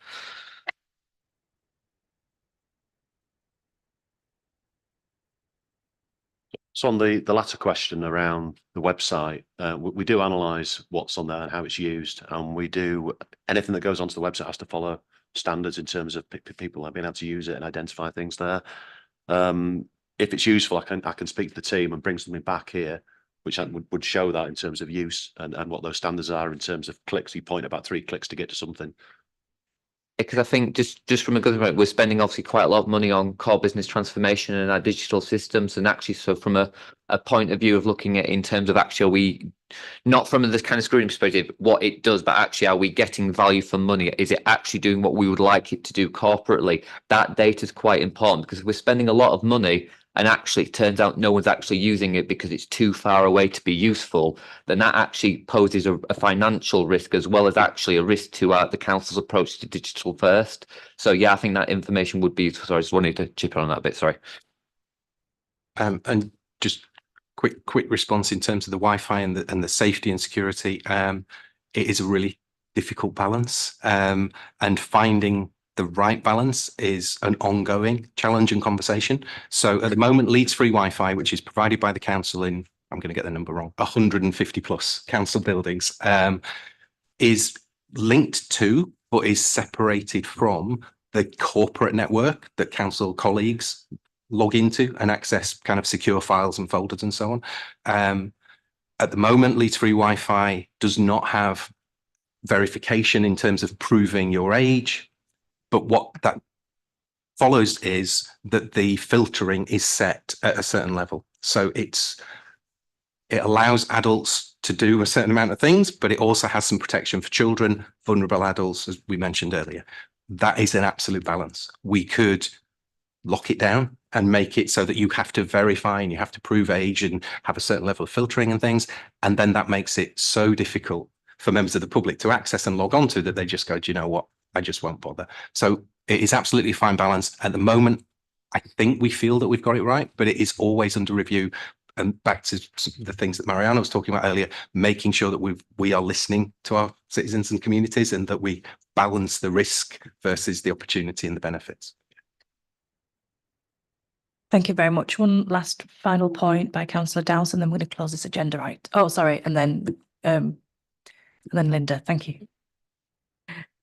So on the latter question around the website, we do analyse what's on there and how it's used, and we do anything that goes onto the website has to follow standards in terms of people being able to use it and identify things there. If it's useful, I can speak to the team and bring something back here, which would show that in terms of use and what those standards are in terms of clicks. You point about 3 clicks to get to something. Because I think just from a government, we're spending obviously quite a lot of money on core business transformation and our digital systems, and actually, so from a point of view of looking at in terms of actually, are we not from this kind of screening perspective what it does, but actually, are we getting value for money? Is it actually doing what we would like it to do corporately? That data is quite important because if we're spending a lot of money and actually it turns out no one's actually using it because it's too far away to be useful, then that actually poses a financial risk as well as actually a risk to the council's approach to digital first. So yeah, I think that information would be, sorry, I just wanted to chip in on that bit, sorry. And just quick response in terms of the Wi-Fi and the safety and security. It is a really difficult balance, and finding the right balance is an ongoing challenge and conversation. So at the moment, Leeds free Wi-Fi, which is provided by the council in, I'm going to get the number wrong, 150 plus council buildings, is linked to, but is separated from the corporate network that council colleagues log into and access kind of secure files and folders and so on. At the moment, Leeds Free Wi-Fi does not have verification in terms of proving your age, but what that follows is that the filtering is set at a certain level. So it allows adults to do a certain amount of things, but it also has some protection for children, vulnerable adults, as we mentioned earlier. That is an absolute balance. We could lock it down and make it so that you have to verify and you have to prove age and have a certain level of filtering and things. And then that makes it so difficult for members of the public to access and log on to that they just go, do you know what? I just won't bother. So it is absolutely a fine balance. At the moment, I think we feel that we've got it right, but it is always under review. And back to the things that Mariana was talking about earlier, making sure that we are listening to our citizens and communities and that we balance the risk versus the opportunity and the benefits. Thank you very much. One last final point by Councillor Dowson, and then we're going to close this agenda right. Oh, sorry, and then Linda. Thank you.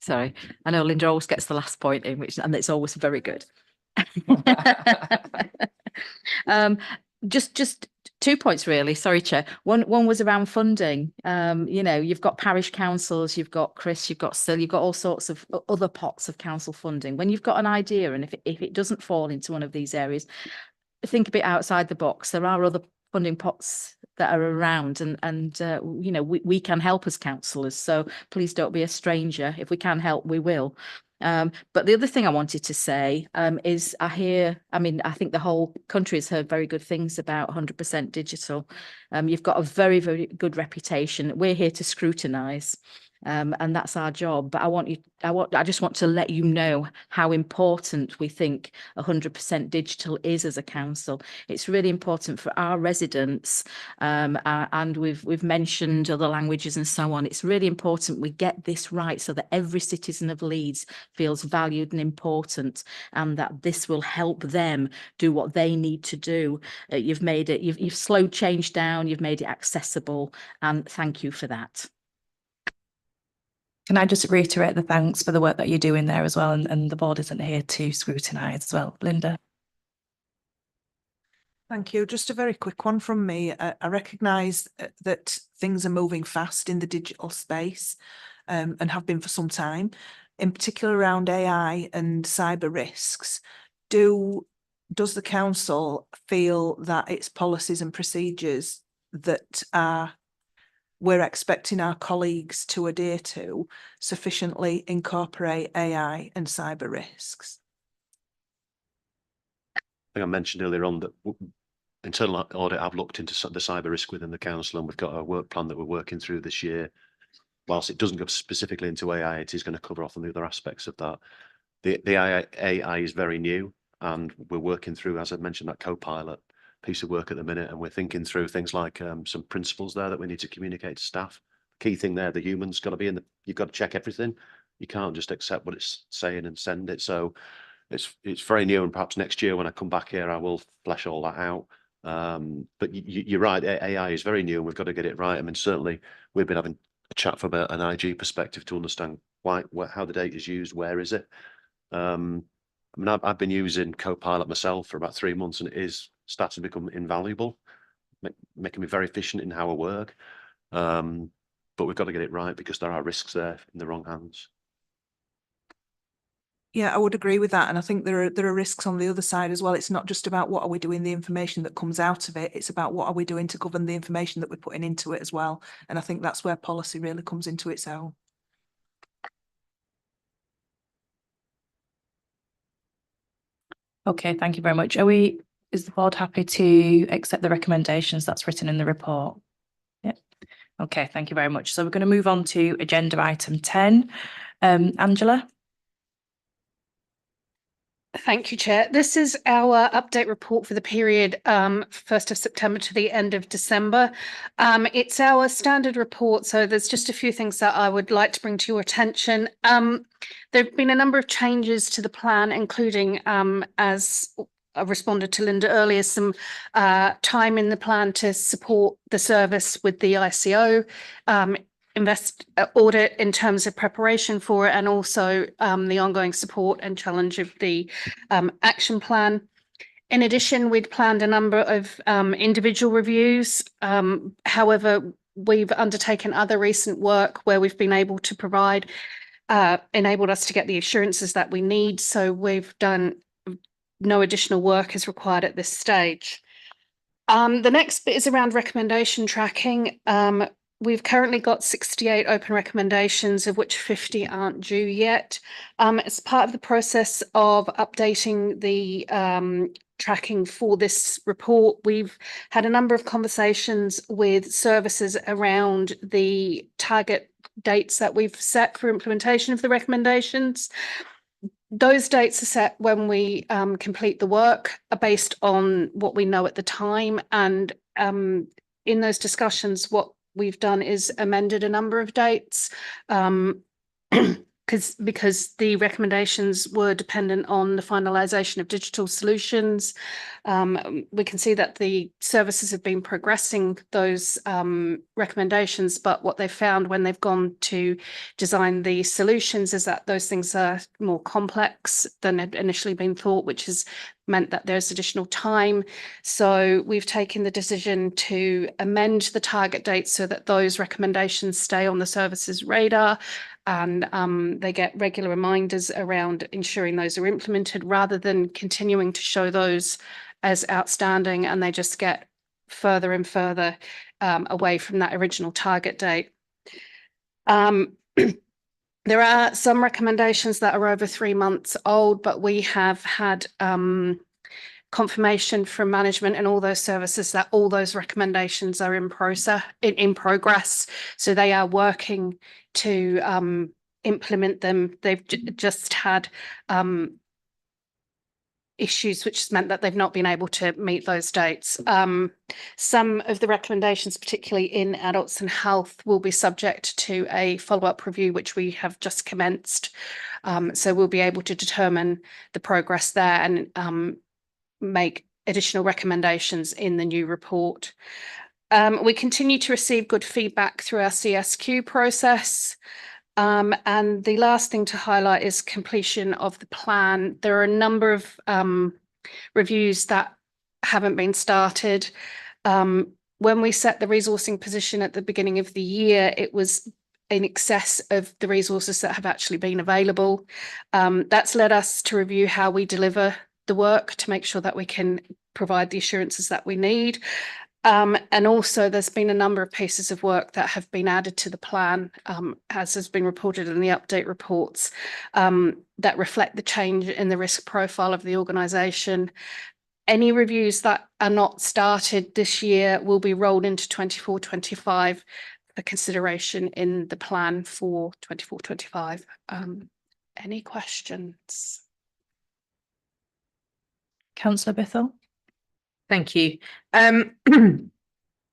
Sorry, I know Linda always gets the last point in, and it's always very good. Just 2 points really. Sorry, Chair. One was around funding. You know, you've got parish councils, you've got Chris, you've got Sil, you've got all sorts of other pots of council funding. When you've got an idea, and if it doesn't fall into one of these areas, think a bit outside the box. There are other funding pots that are around, and you know, we can help as councillors. So please don't be a stranger. If we can help, we will. But the other thing I wanted to say is I think the whole country has heard very good things about 100% digital. You've got a very, very good reputation. We're here to scrutinise. And that's our job. But I just want to let you know how important we think 100% digital is as a council. It's really important for our residents, and we've mentioned other languages and so on. It's really important we get this right so that every citizen of Leeds feels valued and important, and that this will help them do what they need to do. You've made it. You've slowed change down. You've made it accessible, and thank you for that. Can I just reiterate the thanks for the work that you're doing there as well, and the board isn't here to scrutinise as well. Linda. Thank you. Just a very quick one from me. I recognise that things are moving fast in the digital space, and have been for some time, in particular around AI and cyber risks. Does the council feel that its policies and procedures that we're expecting our colleagues to adhere to sufficiently incorporate AI and cyber risks? I think I mentioned earlier on that internal audit, I've looked into the cyber risk within the council, and we've got a work plan that we're working through this year. Whilst it doesn't go specifically into AI, it is going to cover off on the other aspects of that. The AI is very new, and we're working through, as I mentioned, that co-pilot piece of work at the minute, and we're thinking through things like some principles there that we need to communicate to staff. Key thing there, the human's got to be in you've got to check everything. You can't just accept what it's saying and send it. So it's very new, and perhaps next year when I come back here, I will flesh all that out. But you're right, AI is very new, and we've got to get it right. I mean, certainly we've been having a chat from an IG perspective to understand how the data is used, where is it. I mean, I've been using Copilot myself for about 3 months, and it is starting to become invaluable, making me very efficient in how I work. But we've got to get it right because there are risks there in the wrong hands. Yeah, I would agree with that. And I think there are risks on the other side as well. It's not just about what are we doing, the information that comes out of it. It's about what are we doing to govern the information that we're putting into it as well. And I think that's where policy really comes into its own. Okay, thank you very much. Is the board happy to accept the recommendations that's written in the report? Yeah. Okay, thank you very much. So we're going to move on to agenda item 10. Angela. Thank you, Chair. This is our update report for the period 1st of September to the end of December. It's our standard report, so there's just a few things that I would like to bring to your attention. There have been a number of changes to the plan, including, as I responded to Linda earlier, some time in the plan to support the service with the ICO, audit in terms of preparation for it, and also the ongoing support and challenge of the action plan. In addition, we'd planned a number of individual reviews. However, we've undertaken other recent work where we've been able to provide, enabled us to get the assurances that we need. So we've done no additional work is required at this stage. The next bit is around recommendation tracking. We've currently got 68 open recommendations, of which 50 aren't due yet. As part of the process of updating the tracking for this report, we've had a number of conversations with services around the target dates that we've set for implementation of the recommendations. Those dates are set when we complete the work, are based on what we know at the time. And in those discussions, what we've done is amended a number of dates because the recommendations were dependent on the finalisation of digital solutions. We can see that the services have been progressing those recommendations, but what they've found when they've gone to design the solutions is that those things are more complex than had initially been thought, which has meant that there's additional time. So we've taken the decision to amend the target date so that those recommendations stay on the services radar, and they get regular reminders around ensuring those are implemented, rather than continuing to show those as outstanding and they just get further and further away from that original target date. There are some recommendations that are over 3 months old, but we have had confirmation from management and all those services that all those recommendations are in progress. So they are working to implement them. They've just had issues which has meant that they've not been able to meet those dates. Some of the recommendations, particularly in adults and health, will be subject to a follow-up review, which we have just commenced. So we'll be able to determine the progress there and make additional recommendations in the new report. We continue to receive good feedback through our CSQ process. And the last thing to highlight is completion of the plan. There are a number of reviews that haven't been started. When we set the resourcing position at the beginning of the year, it was in excess of the resources that have actually been available. That's led us to review how we deliver the work to make sure that we can provide the assurances that we need. And also there's been a number of pieces of work that have been added to the plan, as has been reported in the update reports, that reflect the change in the risk profile of the organisation. Any reviews that are not started this year will be rolled into 24-25 for consideration in the plan for 24-25. Any questions? Councillor Bithell. Thank you. I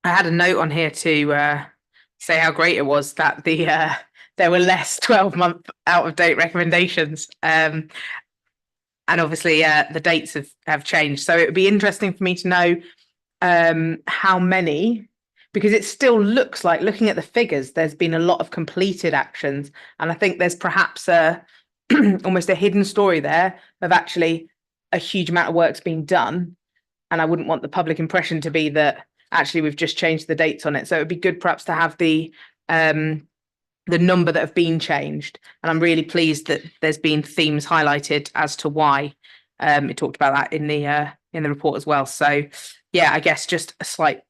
had a note on here to say how great it was that there were less 12-month out-of-date recommendations. And obviously the dates have changed. So it would be interesting for me to know how many, because it still looks like, looking at the figures, there's been a lot of completed actions. And I think there's perhaps almost a hidden story there of actually a huge amount of work's been done. And I wouldn't want the public impression to be that actually we've just changed the dates on it. So it would be good perhaps to have the number that have been changed. And I'm really pleased that there's been themes highlighted as to why. It talked about that in the report as well. So yeah, I guess just a slight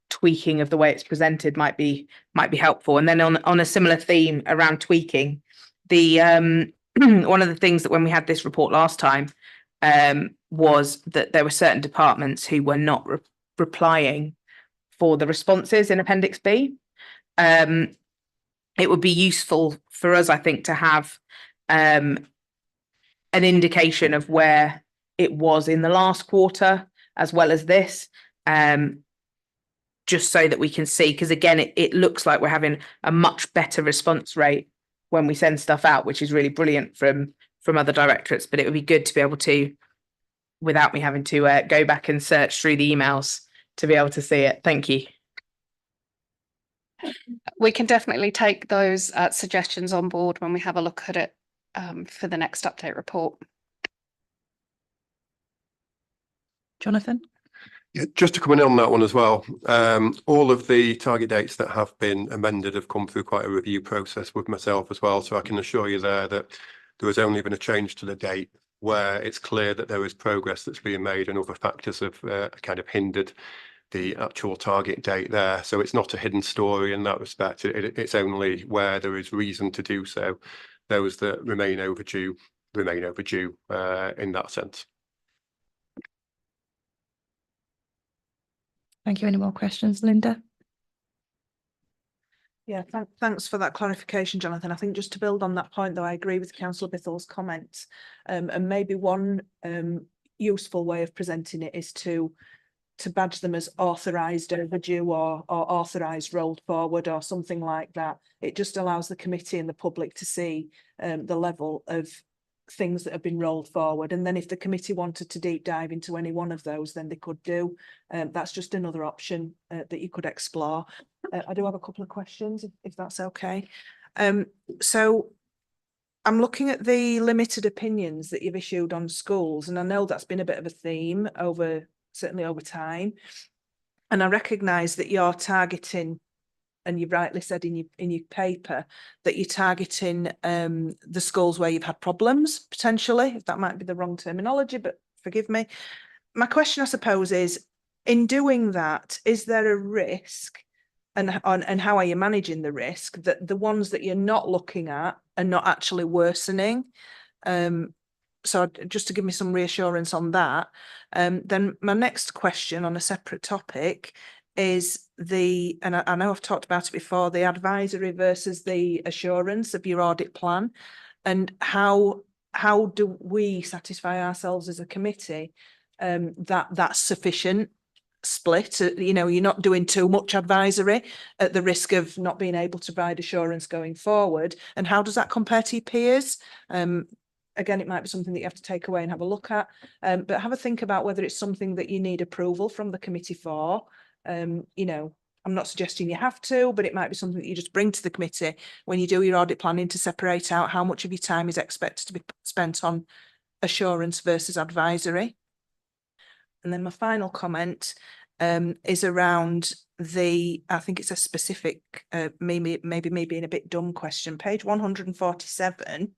tweaking of the way it's presented might be helpful. And then on a similar theme around tweaking, the one of the things that when we had this report last time was that there were certain departments who were not replying for the responses in Appendix B. It would be useful for us, I think, to have an indication of where it was in the last quarter as well as this, just so that we can see, because again, it looks like we're having a much better response rate when we send stuff out, which is really brilliant from other directorates. But it would be good to be able to, without me having to go back and search through the emails, to be able to see it. Thank you. We can definitely take those suggestions on board when we have a look at it for the next update report. Jonathan? Yeah, just to come in on that one as well, all of the target dates that have been amended have come through quite a review process with myself as well. So I can assure you there that there has only been a change to the date where it's clear that there is progress that's being made and other factors have kind of hindered the actual target date there. So it's not a hidden story in that respect. It's only where there is reason to do so. Those that remain overdue in that sense. Thank you. Any more questions, Linda? Yeah, thanks for that clarification, Jonathan. I think just to build on that point, though, I agree with Councillor Bithel's comments. And maybe one useful way of presenting it is to badge them as authorised overdue or authorised rolled forward or something like that. It just allows the committee and the public to see the level of things that have been rolled forward, and then if the committee wanted to deep dive into any one of those, then they could do. That's just another option that you could explore. I do have a couple of questions if that's okay. So I'm looking at the limited opinions that you've issued on schools, and I know that's been a bit of a theme certainly over time, and I recognise that you're targeting, and you've rightly said in your paper, that you're targeting the schools where you've had problems, potentially. That might be the wrong terminology, but forgive me. My question, I suppose, is, in doing that, is there a risk, and how are you managing the risk, that the ones that you're not looking at are not actually worsening? So just to give me some reassurance on that. Then my next question on a separate topic is and I know I've talked about it before, the advisory versus the assurance of your audit plan, and how do we satisfy ourselves as a committee that that's sufficient split? You know, you're not doing too much advisory at the risk of not being able to provide assurance going forward, and how does that compare to your peers? Again, it might be something that you have to take away and have a look at, but have a think about whether it's something that you need approval from the committee for. You know, I'm not suggesting you have to, but it might be something that you just bring to the committee when you do your audit planning to separate out how much of your time is expected to be spent on assurance versus advisory. And then my final comment is around I think it's a specific, maybe me being a bit dumb question, page 147.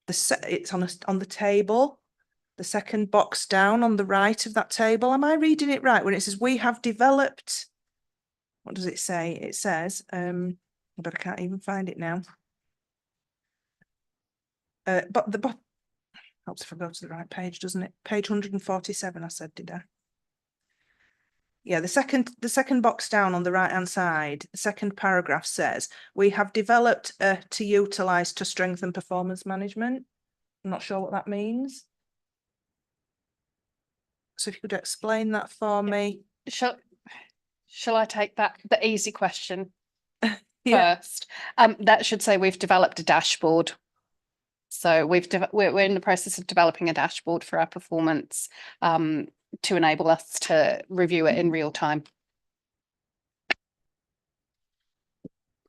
It's on the table, the second box down on the right of that table. Am I reading it right when it says we have developed? What does it say? It says, but I can't even find it now. But helps if I go to the right page, doesn't it? Page 147. I said, did I? Yeah, the second box down on the right hand side, the second paragraph says, we have developed to utilise to strengthen performance management. I'm not sure what that means. So if you could explain that for me. Shall I take the easy question Yeah. first? That should say we've developed a dashboard. So we're in the process of developing a dashboard for our performance to enable us to review it in real time.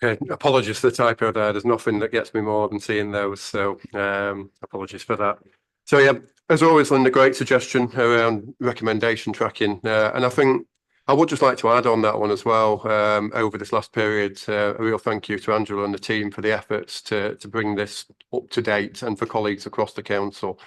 Okay, apologies for the typo there. There's nothing that gets me more than seeing those, so apologies for that. So yeah, as always, Linda, great suggestion around recommendation tracking, and I think I would just like to add on that one as well. Over this last period, a real thank you to Angela and the team for the efforts to bring this up to date, and for colleagues across the council.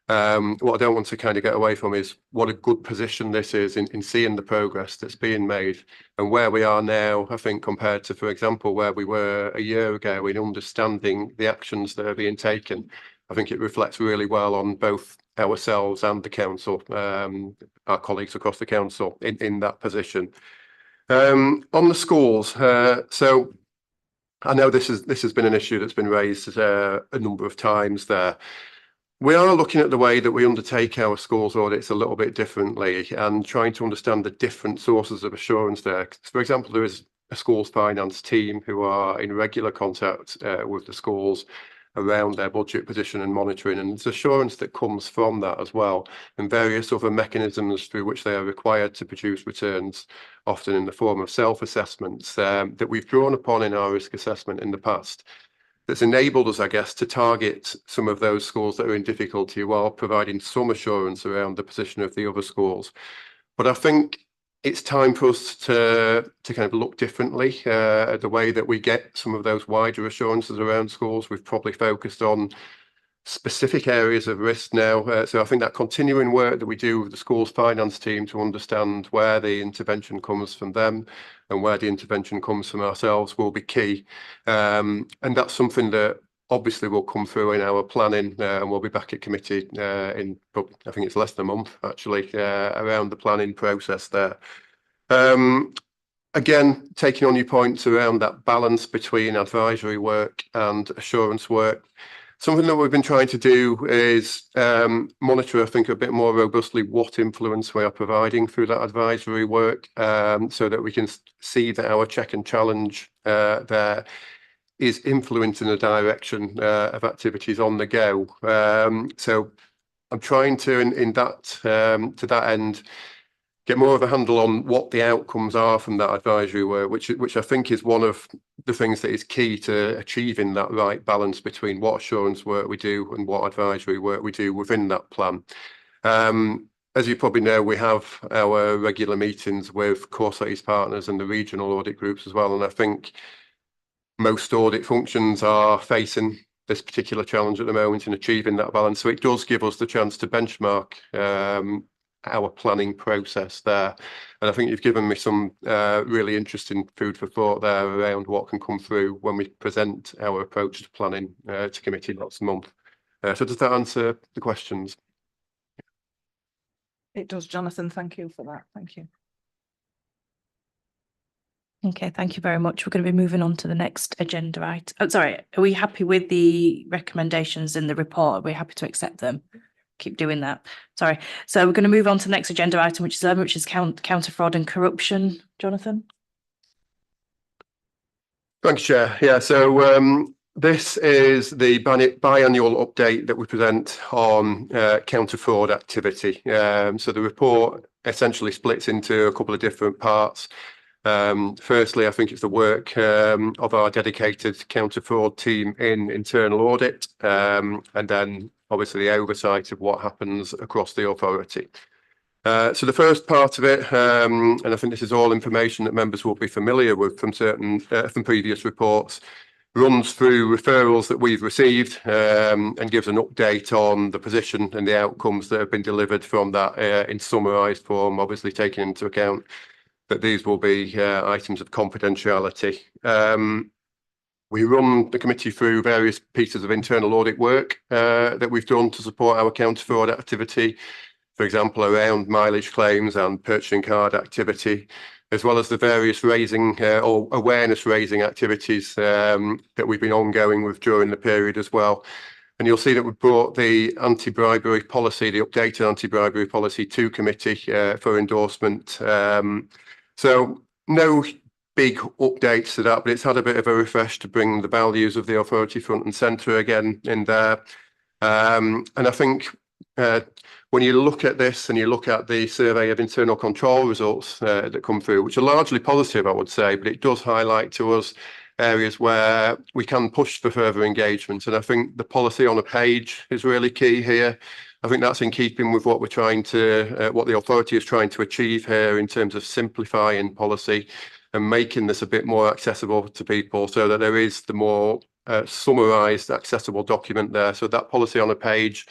What I don't want to kind of get away from is what a good position this is in seeing the progress that's being made, and where we are now, I think, compared to, for example, where we were a year ago in understanding the actions that are being taken. I think it reflects really well on both ourselves and the council, our colleagues across the council in that position. On the schools, so I know this has been an issue that's been raised a number of times there. We are looking at the way that we undertake our schools audits a little bit differently, and trying to understand the different sources of assurance there. For example, there is a schools finance team who are in regular contact with the schools around their budget position and monitoring, and there's assurance that comes from that as well, and various other mechanisms through which they are required to produce returns, often in the form of self-assessments that we've drawn upon in our risk assessment in the past. that's enabled us, I guess, to target some of those schools that are in difficulty while providing some assurance around the position of the other schools. But I think it's time for us to kind of look differently at the way that we get some of those wider assurances around schools. We've probably focused on specific areas of risk now. So I think that continuing work that we do with the school's finance team to understand where the intervention comes from them and where the intervention comes from ourselves will be key. And that's something that obviously will come through in our planning, and we'll be back at committee in, I think it's less than a month actually, around the planning process there. Again, taking on your points around that balance between advisory work and assurance work. Something that we've been trying to do is monitor, I think, a bit more robustly what influence we are providing through that advisory work, so that we can see that our check and challenge there is influencing the direction of activities on the go. So I'm trying to, in that, to that end, get more of a handle on what the outcomes are from that advisory work, which I think is one of the things that is key to achieving that right balance between what assurance work we do and what advisory work we do within that plan. As you probably know, we have our regular meetings with core studies partners and the regional audit groups as well, and I think most audit functions are facing this particular challenge at the moment in achieving that balance. So it does give us the chance to benchmark our planning process there. And I think you've given me some really interesting food for thought there around what can come through when we present our approach to planning to committee next month. So does that answer the questions? It does, Jonathan. Thank you for that. Thank you. Okay, thank you very much. We're going to be moving on to the next agenda item. Oh, sorry, are we happy with the recommendations in the report? Are we happy to accept them? Keep doing that. Sorry. So we're going to move on to the next agenda item, which is counter fraud and corruption. Jonathan. Thanks, Chair. Yeah, so this is the biannual update that we present on counter fraud activity. So the report essentially splits into a couple of different parts. Firstly, I think it's the work of our dedicated counter fraud team in internal audit, and then obviously the oversight of what happens across the authority. So the first part of it, and I think this is all information that members will be familiar with from from previous reports, runs through referrals that we've received and gives an update on the position and the outcomes that have been delivered from that in summarised form, obviously taking into account that these will be items of confidentiality. We run the committee through various pieces of internal audit work that we've done to support our counter fraud activity, for example, around mileage claims and purchasing card activity, as well as the various raising or awareness raising activities that we've been ongoing with during the period as well. And you'll see that we brought the anti-bribery policy, the updated anti-bribery policy to committee for endorsement. So no big updates to that, but it's had a bit of a refresh to bring the values of the authority front and centre again in there. And I think when you look at this and you look at the survey of internal control results that come through, which are largely positive, I would say, but it does highlight to us areas where we can push for further engagement. And I think the policy on a page is really key here. I think that's in keeping with what we're trying to, what the authority is trying to achieve here in terms of simplifying policy and making this a bit more accessible to people so that there is the more summarised accessible document there. So that policy on a page,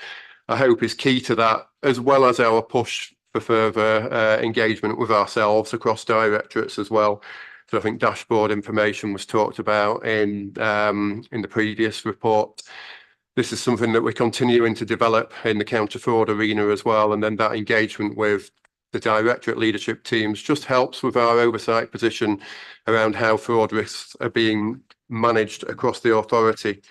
I hope, is key to that, as well as our push for further engagement with ourselves across directorates as well. So I think dashboard information was talked about in the previous report. This is something that we're continuing to develop in the counter fraud arena as well. And then that engagement with the directorate leadership teams just helps with our oversight position around how fraud risks are being managed across the authority.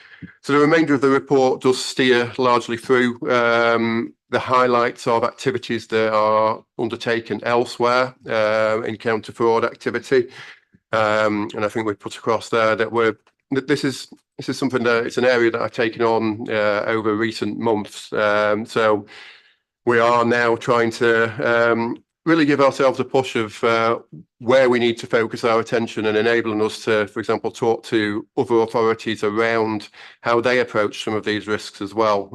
So the remainder of the report does steer largely through the highlights of activities that are undertaken elsewhere in counter fraud activity. And I think we've put across there that this is something that it's an area that I've taken on over recent months. So we are now trying to really give ourselves a push of where we need to focus our attention and enabling us to, for example, talk to other authorities around how they approach some of these risks as well.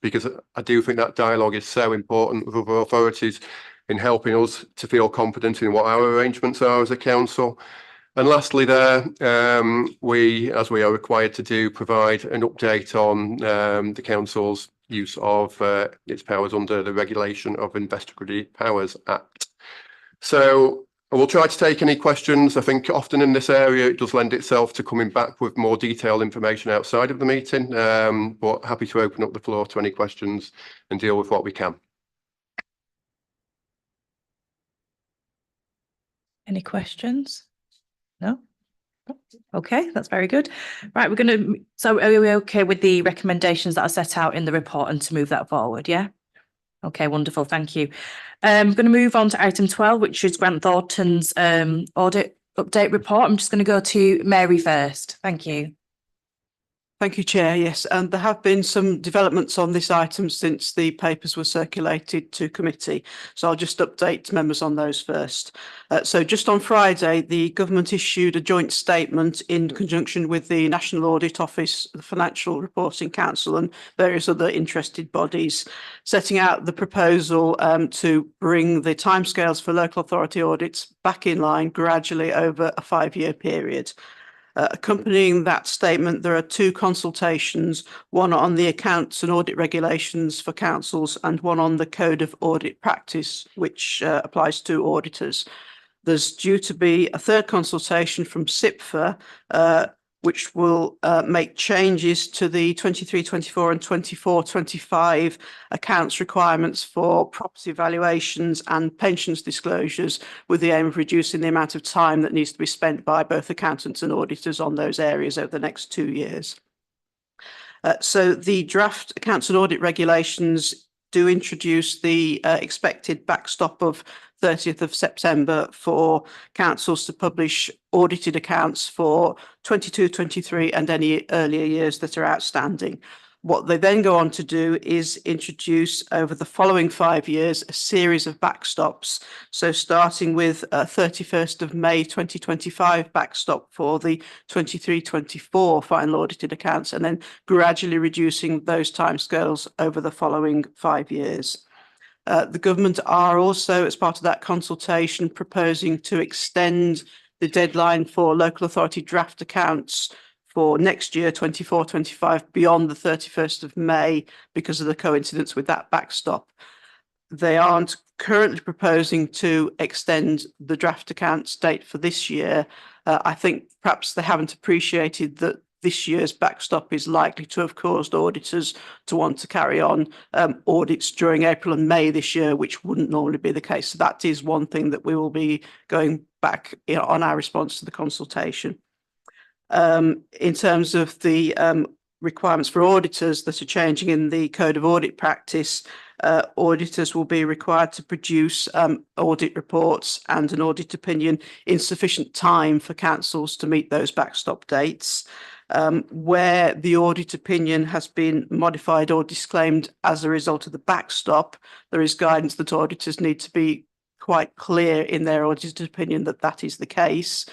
Because I do think that dialogue is so important with other authorities in helping us to feel confident in what our arrangements are as a council. And lastly there, we, as we are required to do, provide an update on the council's use of its powers under the Regulation of Investigative Powers Act. So I will try to take any questions. I think often in this area it does lend itself to coming back with more detailed information outside of the meeting, but happy to open up the floor to any questions and deal with what we can. Any questions? No? Okay, that's very good. Right, we're going to, so are we okay with the recommendations that are set out in the report and to move that forward, yeah? Okay, wonderful, thank you. I'm going to move on to item 12, which is Grant Thornton's audit update report. I'm just going to go to Mary first. Thank you. Thank you, Chair. Yes, and there have been some developments on this item since the papers were circulated to committee. So I'll just update members on those first. So just on Friday, the government issued a joint statement in conjunction with the National Audit Office, the Financial Reporting Council and various other interested bodies, setting out the proposal to bring the timescales for local authority audits back in line gradually over a 5-year period. Accompanying that statement, there are 2 consultations, one on the accounts and audit regulations for councils and one on the Code of Audit Practice, which applies to auditors. There's due to be a 3rd consultation from SIPFA, which will make changes to the 23-24 and 24-25 accounts requirements for property valuations and pensions disclosures, with the aim of reducing the amount of time that needs to be spent by both accountants and auditors on those areas over the next 2 years. So the draft accounts and audit regulations do introduce the expected backstop of 30th of September for councils to publish audited accounts for 22, 23 and any earlier years that are outstanding. What they then go on to do is introduce over the following 5 years a series of backstops. So starting with 31st of May 2025 backstop for the 23-24 final audited accounts, and then gradually reducing those timescales over the following 5 years. The government are also, as part of that consultation, proposing to extend the deadline for local authority draft accounts for next year, 24-25, beyond the 31st of May because of the coincidence with that backstop. They aren't currently proposing to extend the draft accounts date for this year. I think perhaps they haven't appreciated that this year's backstop is likely to have caused auditors to want to carry on audits during April and May this year, which wouldn't normally be the case. So that is one thing that we will be going back on our response to the consultation. In terms of the requirements for auditors that are changing in the Code of Audit Practice, auditors will be required to produce audit reports and an audit opinion in sufficient time for councils to meet those backstop dates. Where the audit opinion has been modified or disclaimed as a result of the backstop, there is guidance that auditors need to be quite clear in their audited opinion that that is the case.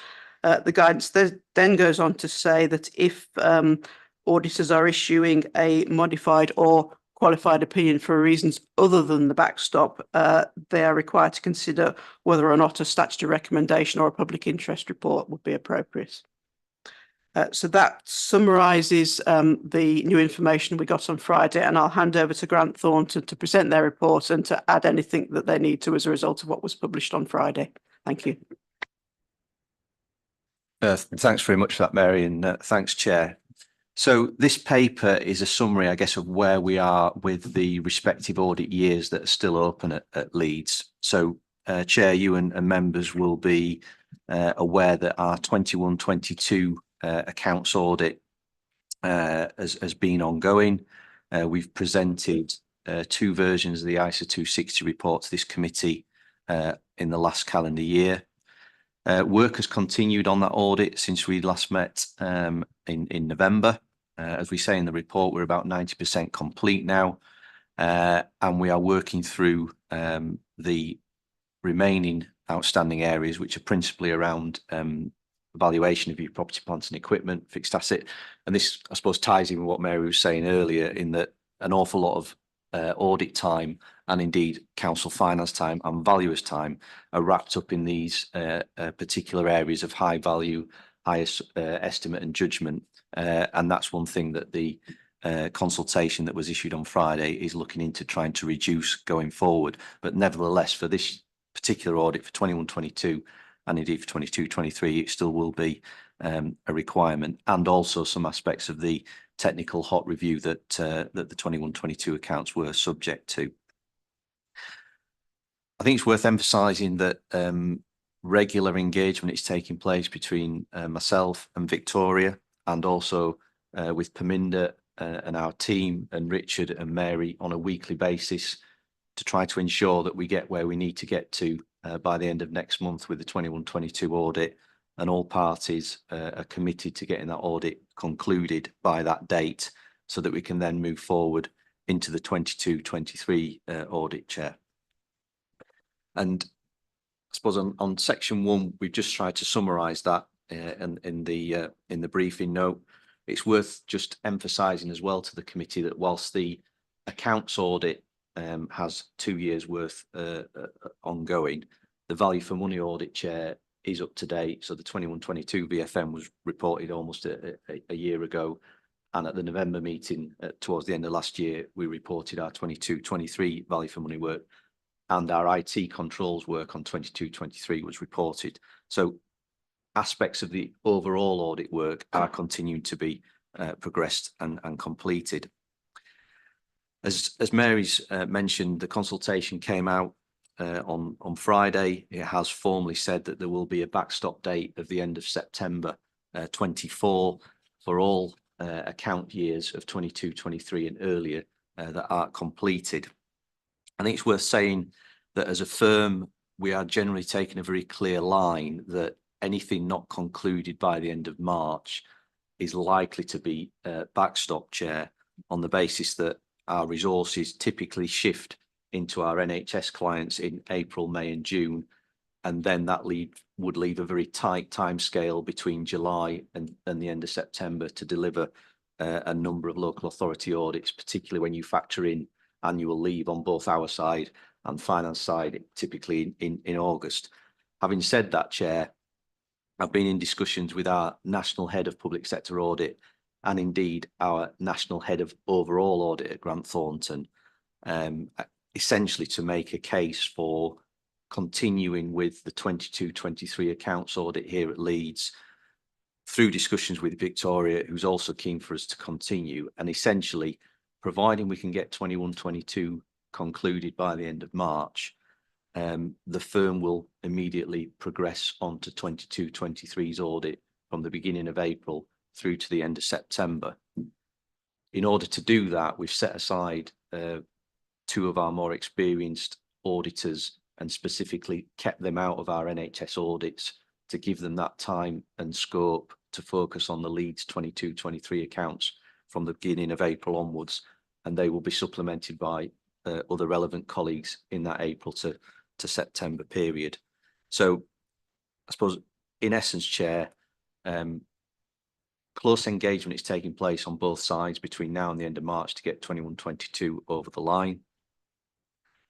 The guidance then goes on to say that if auditors are issuing a modified or qualified opinion for reasons other than the backstop, they are required to consider whether or not a statutory recommendation or a public interest report would be appropriate. So that summarises the new information we got on Friday, and I'll hand over to Grant Thornton to present their report and to add anything that they need to as a result of what was published on Friday. Thank you. Thanks very much for that, Mary, and thanks, Chair. So this paper is a summary, I guess, of where we are with the respective audit years that are still open at Leeds. So, Chair, you and members will be aware that our 21-22 accounts audit has been ongoing. We've presented 2 versions of the ISA 260 report to this committee in the last calendar year. Work has continued on that audit since we last met in November. As we say in the report, we're about 90% complete now, and we are working through the remaining outstanding areas, which are principally around valuation of your property, plant and equipment, fixed asset. And this, I suppose, ties in with what Mary was saying earlier, in that an awful lot of audit time and indeed council finance time and valuers time are wrapped up in these particular areas of high value, highest estimate and judgment. And that's one thing that the consultation that was issued on Friday is looking into trying to reduce going forward. But nevertheless, for this particular audit for 21-22 and indeed for 22-23, it still will be a requirement, and also some aspects of the technical hot review that that the 21-22 accounts were subject to. I think it's worth emphasising that regular engagement is taking place between myself and Victoria, and also with Perminda and our team and Richard and Mary on a weekly basis, to try to ensure that we get where we need to get to by the end of next month with the 21-22 audit, and all parties are committed to getting that audit concluded by that date, so that we can then move forward into the 22-23 audit, Chair. And I suppose on section 1, we've just tried to summarise that in the briefing note. It's worth just emphasising as well to the committee that whilst the accounts audit has 2 years worth ongoing, the value for money audit, Chair, is up to date. So the 21-22 VFM was reported almost a year ago, and at the November meeting towards the end of last year, we reported our 22-23 value for money work, and our IT controls work on 22-23 was reported. So aspects of the overall audit work are continuing to be progressed and completed. As Mary's mentioned, the consultation came out on Friday. It has formally said that there will be a backstop date of the end of September 24 for all account years of 22-23 and earlier that are completed. I think it's worth saying that as a firm, we are generally taking a very clear line that anything not concluded by the end of March is likely to be backstop, Chair, on the basis that our resources typically shift into our NHS clients in April, May and June, and then that would leave a very tight timescale between July and the end of September to deliver a number of local authority audits, particularly when you factor in annual leave on both our side and finance side, typically in August. Having said that, Chair, I've been in discussions with our National Head of Public Sector Audit and indeed our National Head of Overall Audit at Grant Thornton, essentially to make a case for continuing with the 22-23 accounts audit here at Leeds, through discussions with Victoria, who's also keen for us to continue, and essentially, providing we can get 21-22 concluded by the end of March, the firm will immediately progress on to 22-23's audit from the beginning of April through to the end of September. In order to do that, we've set aside 2 of our more experienced auditors and specifically kept them out of our NHS audits to give them that time and scope to focus on the Leeds 22-23 accounts from the beginning of April onwards, and they will be supplemented by other relevant colleagues in that April to September period. So I suppose in essence, Chair, close engagement is taking place on both sides between now and the end of March to get 21-22 over the line.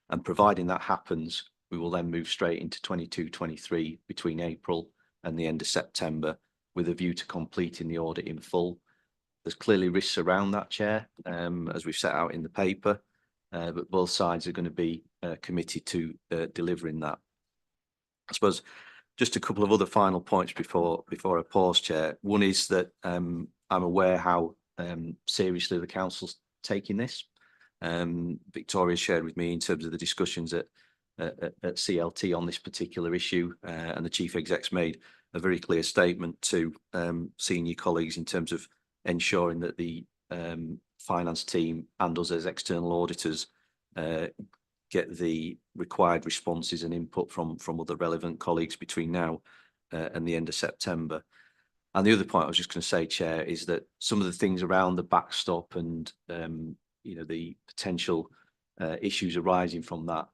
And providing that happens, we will then move straight into 22-23 between April and the end of September with a view to completing the audit in full. There's clearly risks around that, Chair, as we've set out in the paper, but both sides are going to be committed to delivering that. I suppose just a couple of other final points before I pause, Chair. One is that I'm aware how seriously the council's taking this. Victoria shared with me in terms of the discussions at CLT on this particular issue, and the chief exec's made a very clear statement to senior colleagues in terms of ensuring that the finance team and us as external auditors get the required responses and input from other relevant colleagues between now and the end of September. And the other point I was just going to say, Chair, is that some of the things around the backstop and the potential issues arising from that,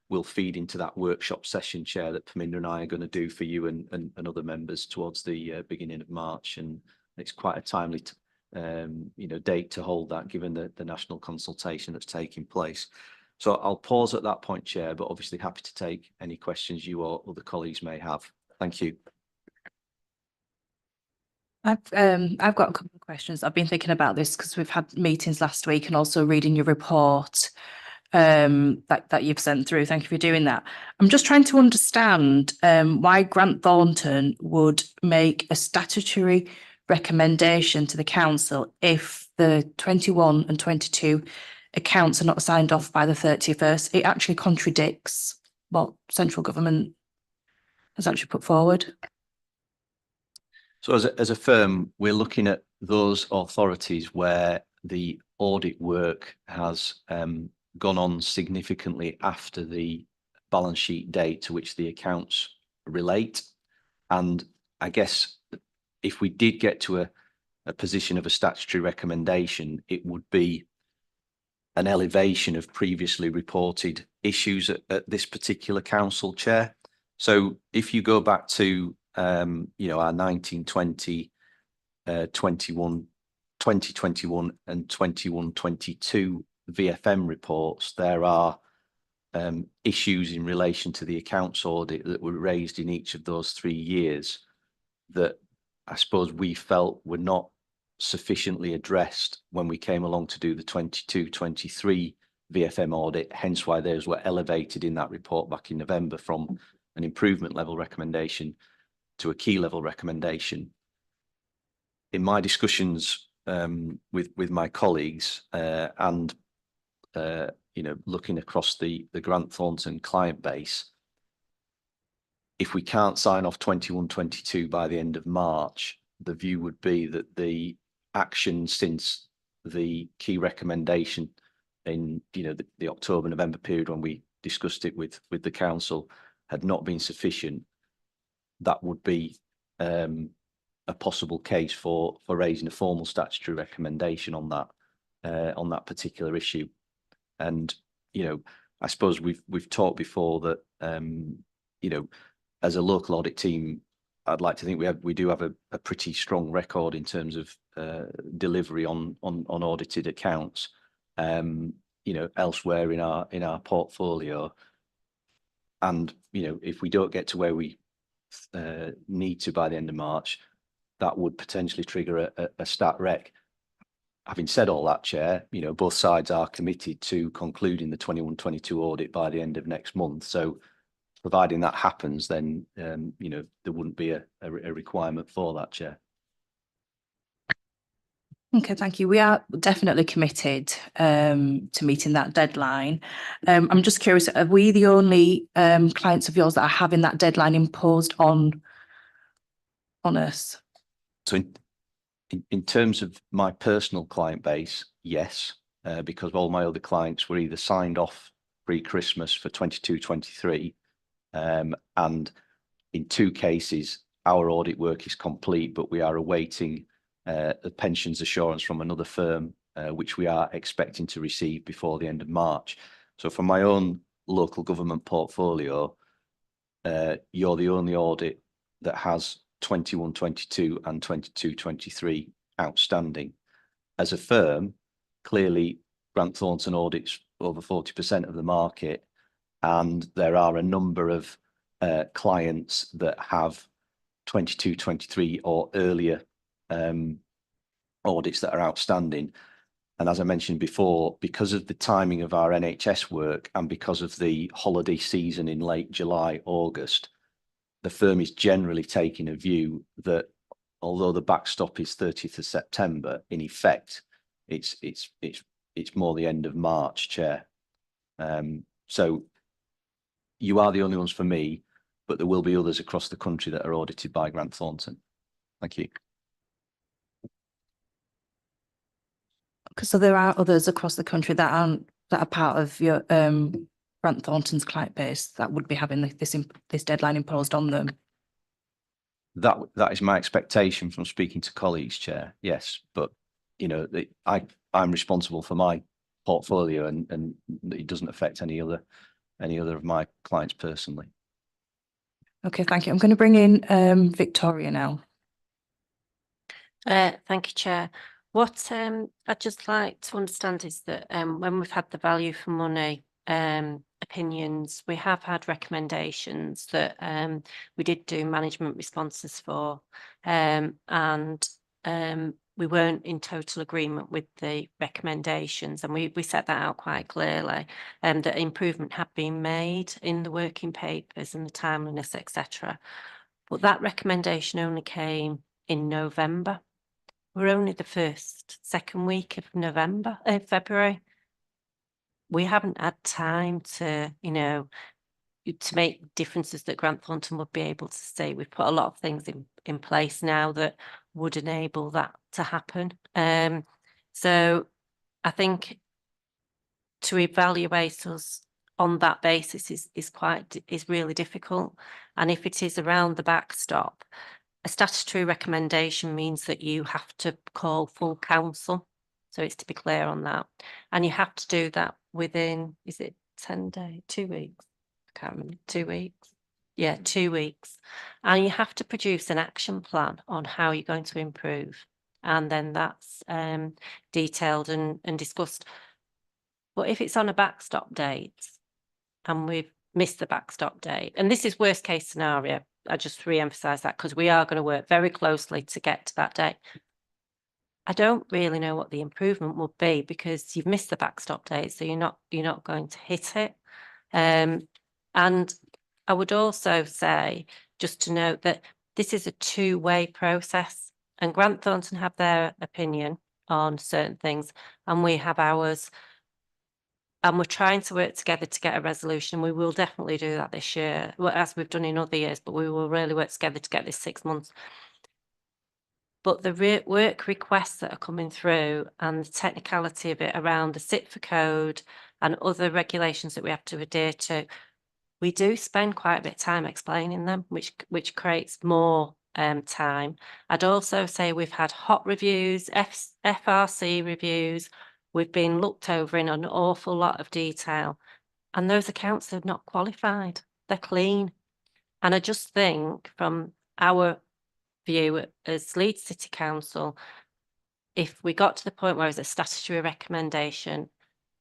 will feed into that workshop session, Chair, that Perminder and I are going to do for you and other members towards the beginning of March. And it's quite a timely date to hold that, given the national consultation that's taking place. So I'll pause at that point, Chair, but obviously happy to take any questions you or other colleagues may have. Thank you. I've got a couple of questions. I've been thinking about this because we've had meetings last week and also reading your report that you've sent through. Thank you for doing that. I'm just trying to understand why Grant Thornton would make a statutory recommendation to the council if the 21 and 22 accounts are not signed off by the 31st. It actually contradicts what central government has actually put forward. So as a firm, we're looking at those authorities where the audit work has gone on significantly after the balance sheet date to which the accounts relate. And I guess if we did get to a position of a statutory recommendation, it would be an elevation of previously reported issues at this particular council, Chair. So if you go back to our 1920, 2021 and 21-22 VFM reports, there are issues in relation to the accounts audit that were raised in each of those 3 years that I suppose we felt were not sufficiently addressed when we came along to do the 22-23 VFM audit, hence why those were elevated in that report back in November from an improvement level recommendation to a key level recommendation. In my discussions with my colleagues and looking across the Grant Thornton client base, if we can't sign off 21-22 by the end of March, the view would be that the action since the key recommendation in the October-November period when we discussed it with the council had not been sufficient. That would be a possible case for raising a formal statutory recommendation on that particular issue. And I suppose we've talked before that as a local audit team, I'd like to think we do have a pretty strong record in terms of delivery on audited accounts. Elsewhere in our portfolio, and if we don't get to where we need to by the end of March, that would potentially trigger a stat rec. Having said all that, Chair, both sides are committed to concluding the 21-22 audit by the end of next month. So providing that happens, then there wouldn't be a requirement for that, Chair. Okay, thank you. We are definitely committed to meeting that deadline. I'm just curious, are we the only clients of yours that are having that deadline imposed on us? So in terms of my personal client base, yes, because all my other clients were either signed off pre-Christmas for 22-23, and in 2 cases, our audit work is complete, but we are awaiting the pensions assurance from another firm, which we are expecting to receive before the end of March. So for my own local government portfolio, you're the only audit that has 21-22 and 22-23 outstanding. As a firm, clearly Grant Thornton audits over 40% of the market, and there are a number of clients that have 22-23 or earlier audits that are outstanding. And as I mentioned before, because of the timing of our NHS work and because of the holiday season in late July, August, the firm is generally taking a view that although the backstop is 30th of September, in effect, it's more the end of March, Chair. So you are the only ones for me, but there will be others across the country that are audited by Grant Thornton. Thank you. So there are others across the country that are part of your Grant Thornton's client base that would be having this deadline imposed on them. That is my expectation from speaking to colleagues, Chair. Yes, but I'm responsible for my portfolio, and it doesn't affect any other any other of my clients personally. Okay, thank you. I'm going to bring in Victoria now. Thank you, Chair. What I'd just like to understand is that when we've had the value for money opinions, we have had recommendations that we did do management responses for, and we weren't in total agreement with the recommendations, and we set that out quite clearly, that improvement had been made in the working papers and the timeliness, etc. But that recommendation only came in November. We're only the second week of February. We haven't had time to, to make differences that Grant Thornton would be able to see. We've put a lot of things in place now that would enable that to happen. So I think to evaluate us on that basis is really difficult. And if it is around the backstop, a statutory recommendation means that you have to call full council. So it's to be clear on that. And you have to do that within, is it 10 days, 2 weeks? I can't remember, 2 weeks. Yeah, 2 weeks. And you have to produce an action plan on how you're going to improve. And then that's detailed and discussed. But if it's on a backstop date and we've missed the backstop date, and this is worst case scenario, I just re-emphasize that because we are going to work very closely to get to that date. I don't really know what the improvement will be because you've missed the backstop date, so you're not going to hit it. And I would also say, just to note that this is a two-way process, and Grant Thornton have their opinion on certain things, and we have ours. And we're trying to work together to get a resolution. We will definitely do that this year, as we've done in other years, but we will really work together to get this 6 months. But the work requests that are coming through and the technicality of it around the SIT for code and other regulations that we have to adhere to, we do spend quite a bit of time explaining them, which creates more time. I'd also say we've had hot reviews, FRC reviews. We've been looked over in an awful lot of detail, and those accounts are not qualified. They're clean. And I just think from our view as Leeds City Council, if we got to the point where it's a statutory recommendation,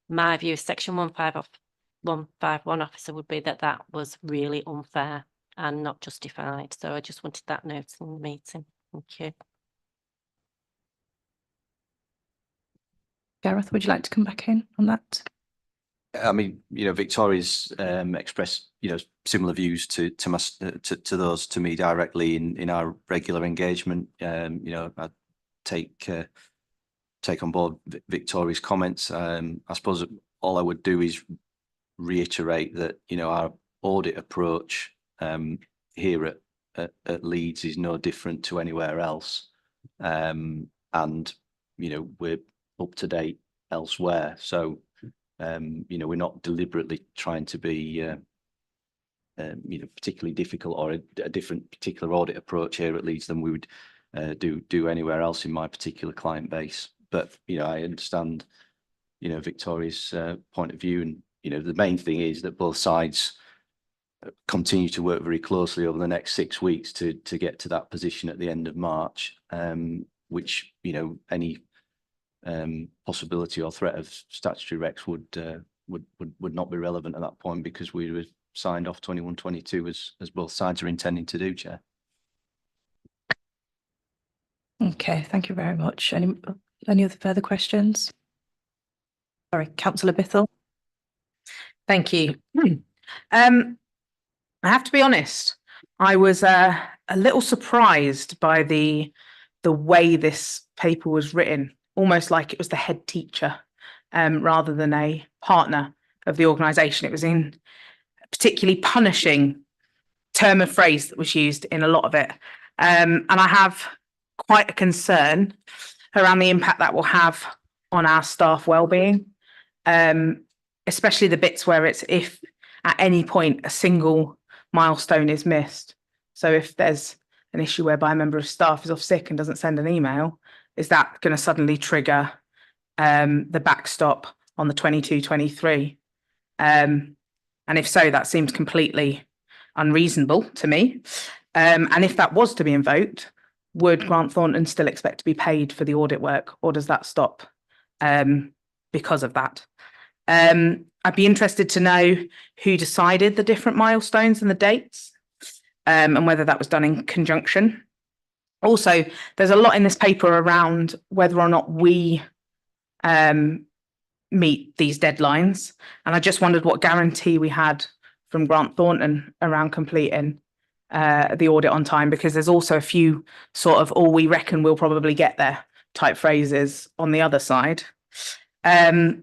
my view as Section 151 officer would be that that was really unfair and not justified. So I just wanted that note in the meeting. Thank you. Gareth, would you like to come back in on that? I mean, Victoria's expressed, similar views to those to me directly in our regular engagement. I take on board Victoria's comments. I suppose all I would do is reiterate that, our audit approach here at Leeds is no different to anywhere else. And, we're up to date elsewhere. So, we're not deliberately trying to be, particularly difficult or a different particular audit approach here at Leeds than we would do anywhere else in my particular client base. But, I understand, Victoria's point of view, and, the main thing is that both sides continue to work very closely over the next 6 weeks to get to that position at the end of March, which, any possibility or threat of statutory recs would not be relevant at that point because we were signed off 21-22 as both sides are intending to do, Chair. Okay, thank you very much. Any other further questions? Sorry, Councillor Bithell. Thank you. I have to be honest, I was a little surprised by the way this paper was written, almost like it was the head teacher rather than a partner of the organisation. It was in a particularly punishing term of phrase that was used in a lot of it. And I have quite a concern around the impact that will have on our staff wellbeing, especially the bits where it's if at any point a single milestone is missed. So if there's an issue whereby a member of staff is off sick and doesn't send an email, is that going to suddenly trigger the backstop on the 22-23? And if so, that seems completely unreasonable to me. And if that was to be invoked, would Grant Thornton still expect to be paid for the audit work, or does that stop because of that? I'd be interested to know who decided the different milestones and the dates, and whether that was done in conjunction. Also, there's a lot in this paper around whether or not we meet these deadlines. And I just wondered what guarantee we had from Grant Thornton around completing the audit on time, because there's also a few sort of, oh, we reckon we'll probably get there type phrases on the other side. I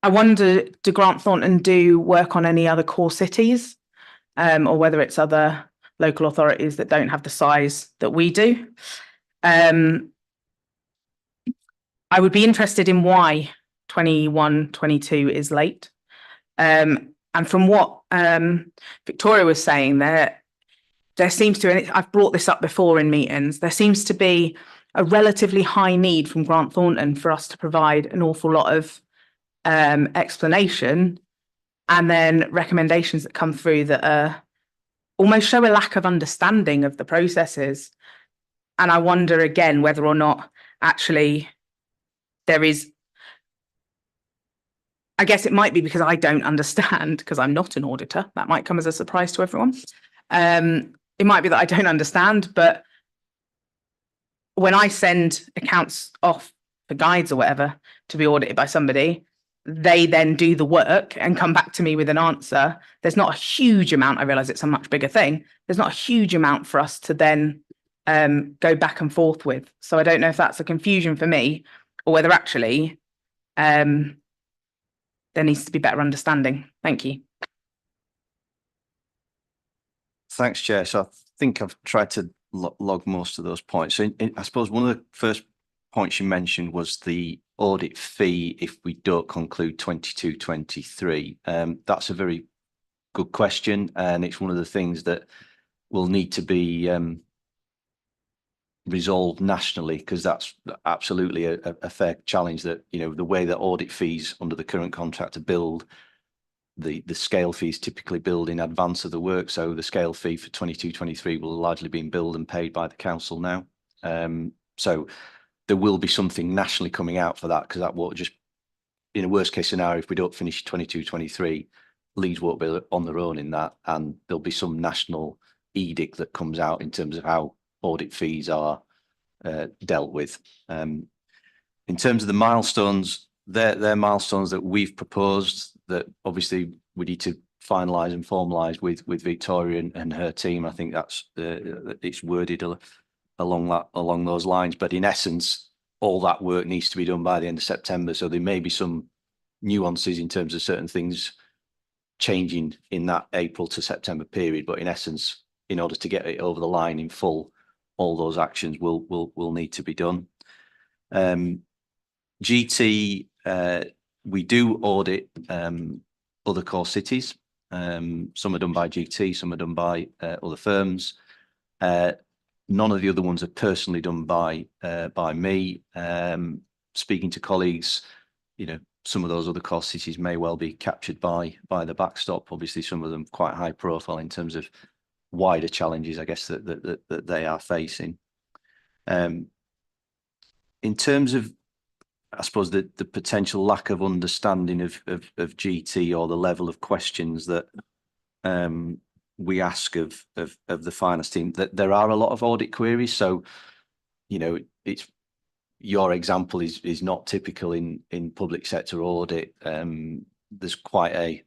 wonder, do Grant Thornton do work on any other core cities, or whether it's other local authorities that don't have the size that we do? I would be interested in why 21-22 is late. And from what Victoria was saying, there seems to, and I've brought this up before in meetings, there seems to be a relatively high need from Grant Thornton for us to provide an awful lot of explanation, and then recommendations that come through that almost show a lack of understanding of the processes. And I wonder again whether or not actually there is, I guess it might be because I don't understand, because I'm not an auditor. That might come as a surprise to everyone. It might be that I don't understand, but when I send accounts off for guides or whatever to be audited by somebody, they then do the work and come back to me with an answer. There's not a huge amount, I realise it's a much bigger thing, there's not a huge amount for us to then go back and forth with. So I don't know if that's a confusion for me, or whether actually there needs to be better understanding. Thank you. Thanks, Chair. So I think I've tried to log most of those points. So I suppose one of the first points you mentioned was the audit fee if we don't conclude 22-23. That's a very good question, and it's one of the things that will need to be resolved nationally, because that's absolutely a fair challenge. That, you know, the way that audit fees under the current contract are billed, the scale fees typically billed in advance of the work. So the scale fee for 22-23 will largely be billed and paid by the council now. So there will be something nationally coming out for that, because that will just, in a worst case scenario, if we don't finish 22-23, Leeds won't be on their own in that, and there'll be some national edict that comes out in terms of how audit fees are dealt with. In terms of the milestones, they're milestones that we've proposed that obviously we need to finalise and formalise with Victoria and her team. I think that's it's worded along those lines, but in essence, all that work needs to be done by the end of September. So there may be some nuances in terms of certain things changing in that April to September period, but in essence, in order to get it over the line in full, all those actions will need to be done. GT, we do audit other core cities. Some are done by GT, some are done by other firms. None of the other ones are personally done by me. Speaking to colleagues, you know, some of those other core cities may well be captured by the backstop. Obviously, some of them quite high profile in terms of wider challenges, I guess, that they are facing. In terms of, I suppose, the potential lack of understanding of GT, or the level of questions that we ask of the finance team, that there are a lot of audit queries. So, you know, it's, your example is not typical in public sector audit. There's quite a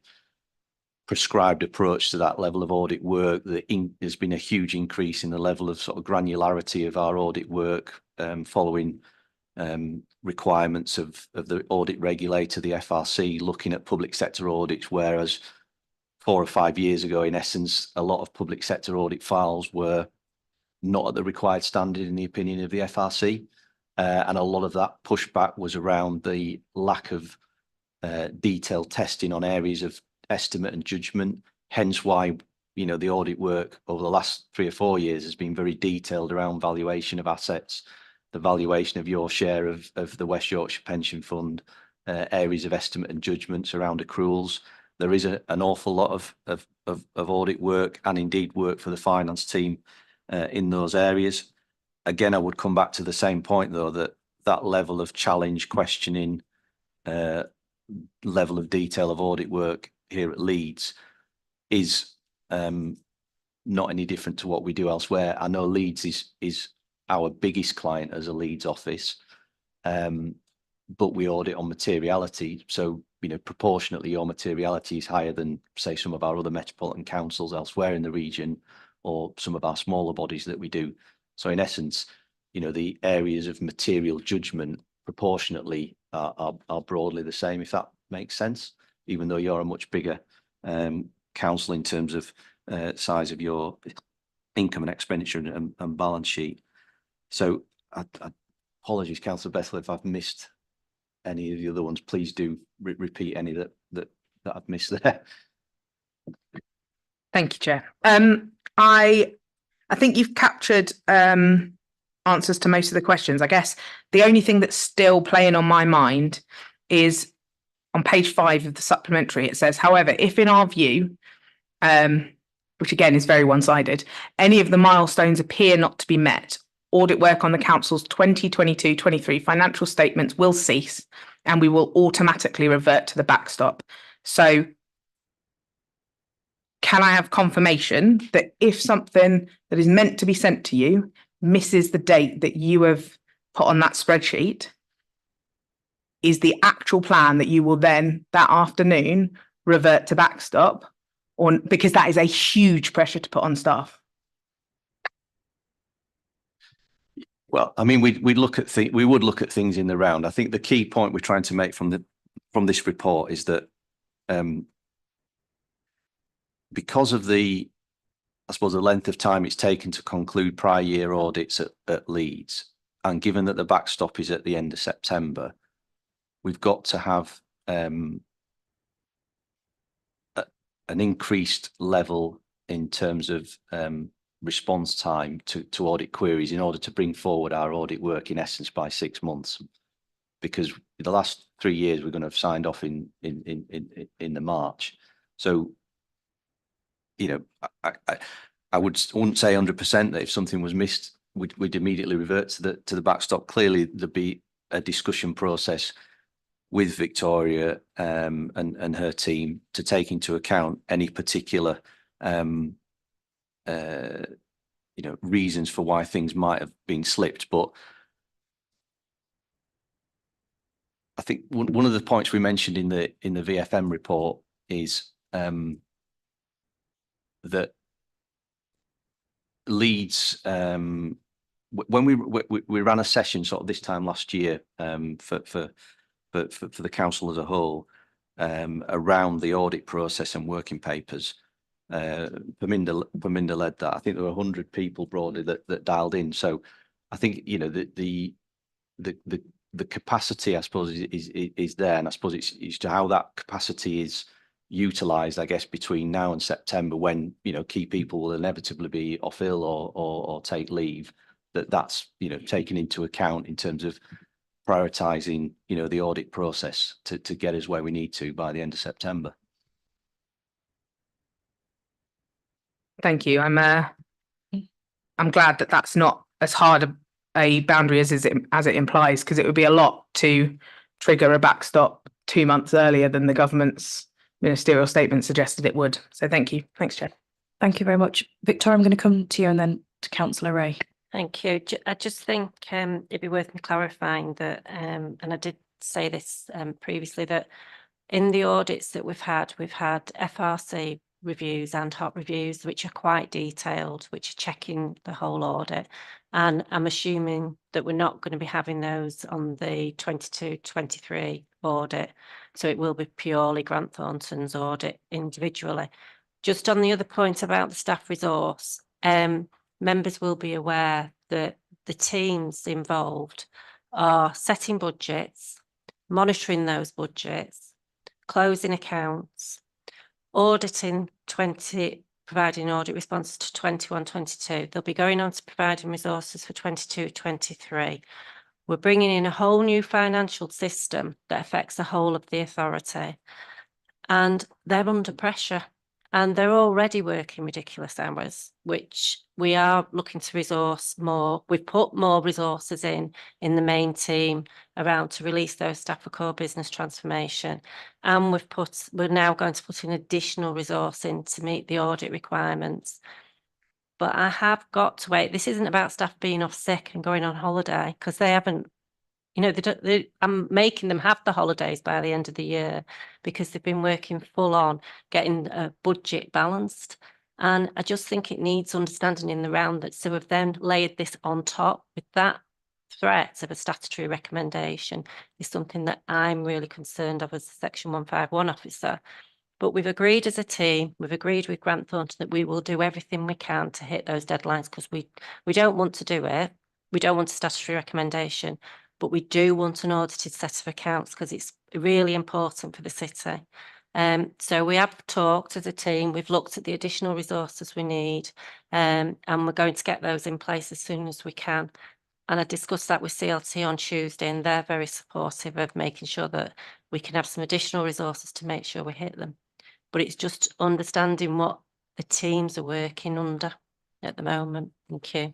prescribed approach to that level of audit work. There's been a huge increase in the level of sort of granularity of our audit work following requirements of the audit regulator, the FRC, looking at public sector audits, whereas 4 or 5 years ago, in essence, a lot of public sector audit files were not at the required standard in the opinion of the FRC. And a lot of that pushback was around the lack of detailed testing on areas of estimate and judgment. Hence why, you know, the audit work over the last 3 or 4 years has been very detailed around valuation of assets, the valuation of your share of the West Yorkshire Pension Fund, areas of estimate and judgments around accruals. There is an awful lot of audit work and indeed work for the finance team in those areas. Again, I would come back to the same point though, that level of challenge, questioning, level of detail of audit work here at Leeds is not any different to what we do elsewhere. I know Leeds is our biggest client as a Leeds office, but we audit on materiality. So, you know, proportionately your materiality is higher than, say, some of our other metropolitan councils elsewhere in the region, or some of our smaller bodies that we do. So in essence, you know, the areas of material judgment proportionately are broadly the same, if that makes sense, even though you're a much bigger council in terms of size of your income and expenditure and balance sheet. So apologies, Councillor Bethel, if I've missed any of the other ones. Please do repeat any that I've missed there. Thank you, Chair. I think you've captured answers to most of the questions. I guess the only thing that's still playing on my mind is on page 5 of the supplementary. It says, however, if in our view, which again is very one-sided, any of the milestones appear not to be met, audit work on the council's 2022-23 financial statements will cease and we will automatically revert to the backstop. So can I have confirmation that if something that is meant to be sent to you misses the date that you have put on that spreadsheet, is the actual plan that you will then that afternoon revert to backstop? Or because that is a huge pressure to put on staff. Well, I mean, we would look at things in the round. I think the key point we're trying to make from this report is that because of the, I suppose, the length of time it's taken to conclude prior year audits at Leeds, and given that the backstop is at the end of September, we've got to have an increased level in terms of response time to audit queries in order to bring forward our audit work in essence by 6 months, because the last 3 years we're going to have signed off in the March. So, you know, I wouldn't say 100% that if something was missed, we'd immediately revert to the backstop. Clearly, there'd be a discussion process with Victoria and her team to take into account any particular you know, reasons for why things might have been slipped. But I think one of the points we mentioned in the VFM report is that Leeds, when we ran a session sort of this time last year for the council as a whole around the audit process and working papers. Perminda led that. I think there were 100 people broadly that dialed in. So I think, you know, the capacity, I suppose, is there, and I suppose it's to how that capacity is utilised, I guess, between now and September, when, you know, key people will inevitably be off ill or take leave. That's, you know, taken into account in terms of prioritising, you know, the audit process to get us where we need to by the end of September. Thank you. I'm glad that that's not as hard a boundary as it implies, because it would be a lot to trigger a backstop 2 months earlier than the government's ministerial statement suggested it would. So thank you. Thanks, Chair. Thank you very much. Victoria, I'm going to come to you and then to Councillor Ray. Thank you. I just think it'd be worth me clarifying that, and I did say this previously, that in the audits that we've had FRC reviews and HOT reviews, which are quite detailed, which are checking the whole audit. And I'm assuming that we're not going to be having those on the 22-23 audit. So it will be purely Grant Thornton's audit individually. Just on the other point about the staff resource, members will be aware that the teams involved are setting budgets, monitoring those budgets, closing accounts, auditing providing audit responses to 21-22. They'll be going on to providing resources for 22-23. We're bringing in a whole new financial system that affects the whole of the authority. And they're under pressure. And they're already working ridiculous hours, which we are looking to resource more. We've put more resources in the main team around to release those staff for core business transformation. And we're now going to put in additional resource in to meet the audit requirements. But I have got to wait. This isn't about staff being off sick and going on holiday, because they haven't, you know, I'm making them have the holidays by the end of the year because they've been working full on getting a budget balanced. And I just think it needs understanding in the round that so we've then layered this on top with that threat of a statutory recommendation is something that I'm really concerned of as a Section 151 officer. But we've agreed as a team, we've agreed with Grant Thornton that we will do everything we can to hit those deadlines, because we don't want to do it. We don't want a statutory recommendation, but we do want an audited set of accounts because it's really important for the city. So we have talked as a team, we've looked at the additional resources we need, and we're going to get those in place as soon as we can. And I discussed that with CLT on Tuesday, and they're very supportive of making sure that we can have some additional resources to make sure we hit them. But it's just understanding what the teams are working under at the moment. Thank you.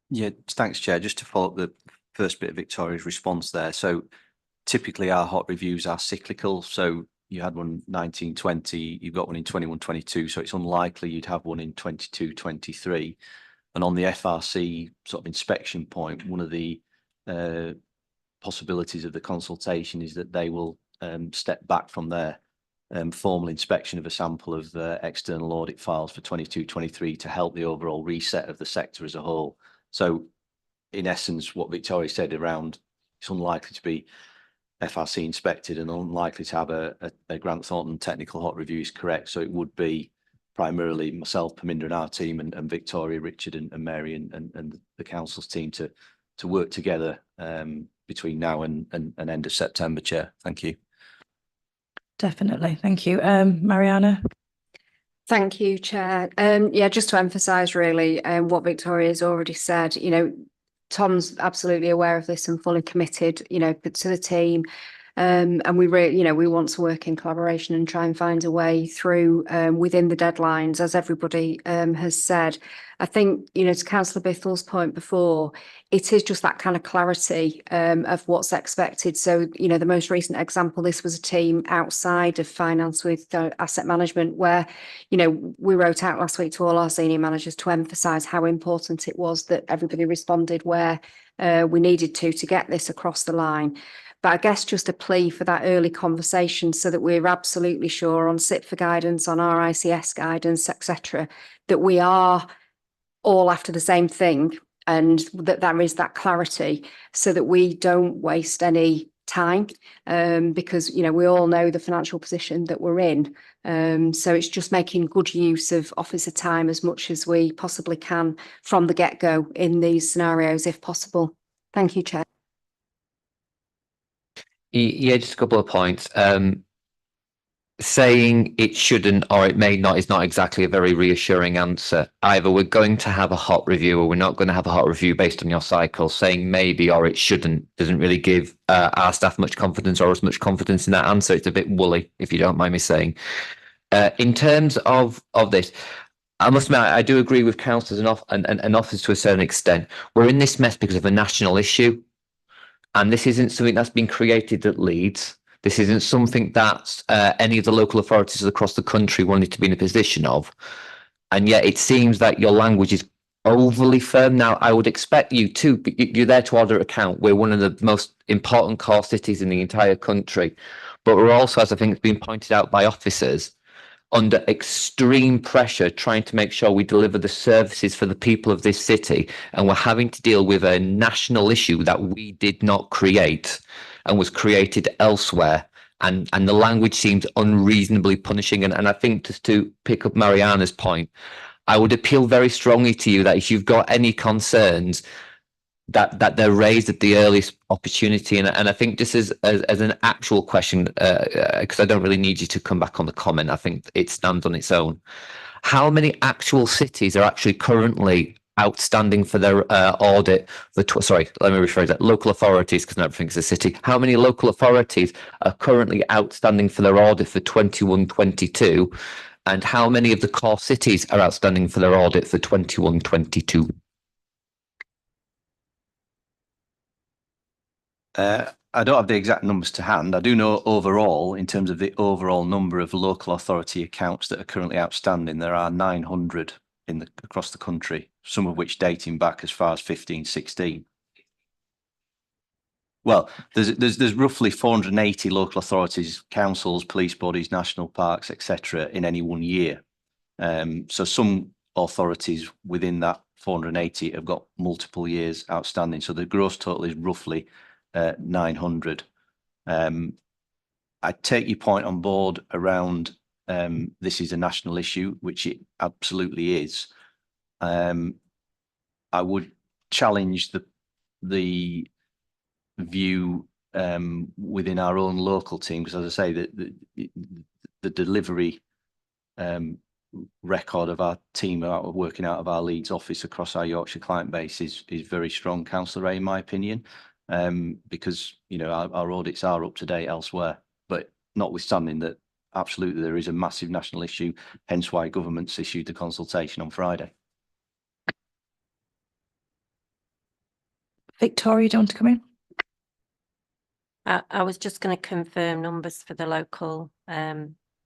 Yeah, thanks, Chair. Just to follow up the first bit of Victoria's response there. So typically our hot reviews are cyclical. So you had one 1920, you've got one in 21-22. So it's unlikely you'd have one in 22-23. And on the FRC sort of inspection point, one of the possibilities of the consultation is that they will step back from their formal inspection of a sample of external audit files for 22-23 to help the overall reset of the sector as a whole. So in essence, what Victoria said around it's unlikely to be FRC inspected and unlikely to have a Grant Thornton technical hot review is correct. So it would be primarily myself, Perminder and our team and Victoria, Richard and Mary and the council's team to work together between now and end of September, Chair. Thank you. Definitely. Thank you. Mariana. Thank you, Chair. Yeah, just to emphasise really what Victoria's already said, you know, Tom's absolutely aware of this and fully committed, you know, to the team. And we really, you know, we want to work in collaboration and try and find a way through within the deadlines, as everybody has said. I think, you know, to Councillor Bithel's point before, it is just that kind of clarity of what's expected. So, you know, the most recent example, this was a team outside of finance with asset management where, you know, we wrote out last week to all our senior managers to emphasise how important it was that everybody responded where we needed to get this across the line. But I guess just a plea for that early conversation so that we're absolutely sure on SIP for guidance, on our ICS guidance, etc., that we are all after the same thing and that there is that clarity so that we don't waste any time because, you know, we all know the financial position that we're in. So it's just making good use of officer time as much as we possibly can from the get-go in these scenarios, if possible. Thank you, Chair. Yeah, just a couple of points. Saying it shouldn't or it may not is not exactly a very reassuring answer. Either we're going to have a hot review or we're not going to have a hot review based on your cycle. Saying maybe or it shouldn't doesn't really give our staff much confidence or as much confidence in that answer. It's a bit woolly, if you don't mind me saying. In terms of this, I must admit, I do agree with councillors and officers to a certain extent. We're in this mess because of a national issue. And this isn't something that's been created at Leeds. This isn't something that any of the local authorities across the country wanted to be in a position of. And yet it seems that your language is overly firm. Now, I would expect you to, you're there to audit account. We're one of the most important core cities in the entire country. But we're also, as I think it's been pointed out by officers, under extreme pressure trying to make sure we deliver the services for the people of this city, and we're having to deal with a national issue that we did not create and was created elsewhere, and the language seems unreasonably punishing. And I think, just to pick up Mariana's point, I would appeal very strongly to you that if you've got any concerns, that they're raised at the earliest opportunity. And I think just as an actual question, because I don't really need you to come back on the comment, I think it stands on its own. How many actual cities are actually currently outstanding for their audit for sorry, let me rephrase that. Local authorities, because not everything's a city. How many local authorities are currently outstanding for their audit for 21-22, and how many of the core cities are outstanding for their audit for 21-22? I don't have the exact numbers to hand. I do know overall, in terms of the overall number of local authority accounts that are currently outstanding, there are 900 across the country, some of which dating back as far as 15-16. Well, there's roughly 480 local authorities, councils, police bodies, national parks, etc. in any one year. So some authorities within that 480 have got multiple years outstanding. So the gross total is roughly 900. I take your point on board around this is a national issue, which it absolutely is. I would challenge the view within our own local team, because as I say, the delivery record of our team working out of our Leeds office across our Yorkshire client base is very strong, Councillor Ray, in my opinion, because our audits are up to date elsewhere, but notwithstanding that, absolutely there is a massive national issue, hence why government's issued the consultation on Friday. Victoria, do you want to come in? I was just going to confirm numbers for the local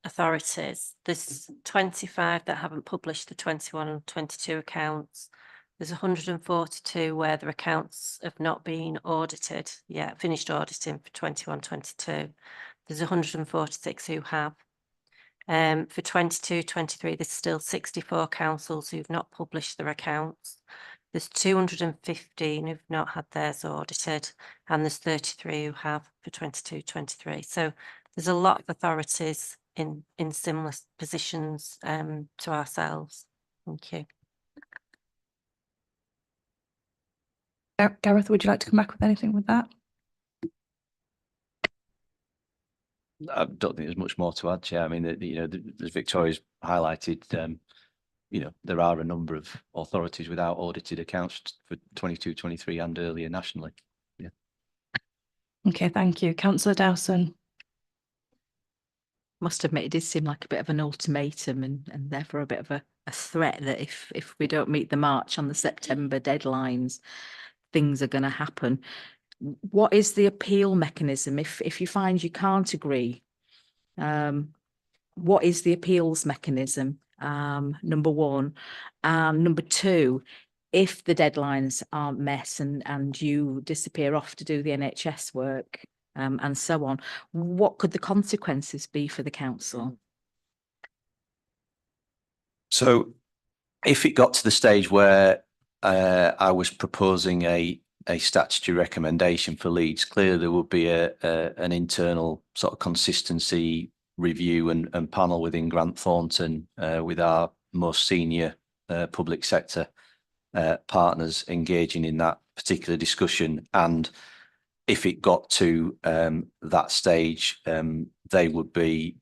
authorities. There's 25 that haven't published the 21 and 22 accounts. There's 142 where their accounts have not been audited yet, finished auditing for 21-22. There's 146 who have. For 22-23, there's still 64 councils who've not published their accounts. There's 215 who've not had theirs audited, and there's 33 who have for 22-23. So there's a lot of authorities in similar positions to ourselves. Thank you. Gareth, would you like to come back with anything with that? I don't think there's much more to add, Chair. I mean, as Victoria's highlighted, there are a number of authorities without audited accounts for 22-23 and earlier nationally. Yeah. Okay, thank you. Councillor Dowson. Must admit, it did seem like a bit of an ultimatum and therefore a bit of a threat that if we don't meet the March on the September deadlines, things are going to happen. What is the appeal mechanism if you find you can't agree? What is the appeals mechanism? Number one. Number two, if the deadlines aren't met and you disappear off to do the NHS work and so on, what could the consequences be for the council? So if it got to the stage where I was proposing a statutory recommendation for Leeds, clearly there would be an internal sort of consistency review and panel within Grant Thornton with our most senior public sector partners engaging in that particular discussion. And if it got to that stage, they would be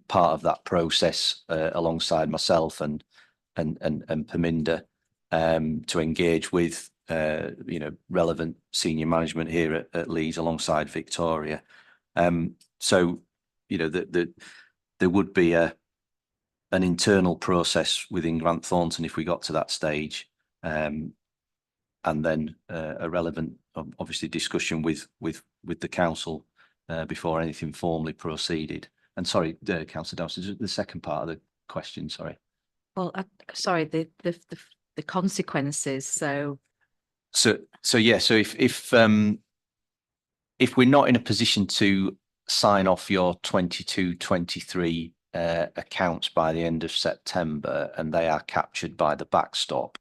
part of that process alongside myself and Perminda to engage with relevant senior management here at Leeds alongside Victoria. So there would be an internal process within Grant Thornton if we got to that stage, and then a relevant, obviously, discussion with the council before anything formally proceeded. And sorry, Councillor Dowson, the second part of the question. Sorry. Well, sorry, the consequences. So yeah. So if we're not in a position to sign off your 22-23 accounts by the end of September and they are captured by the backstop,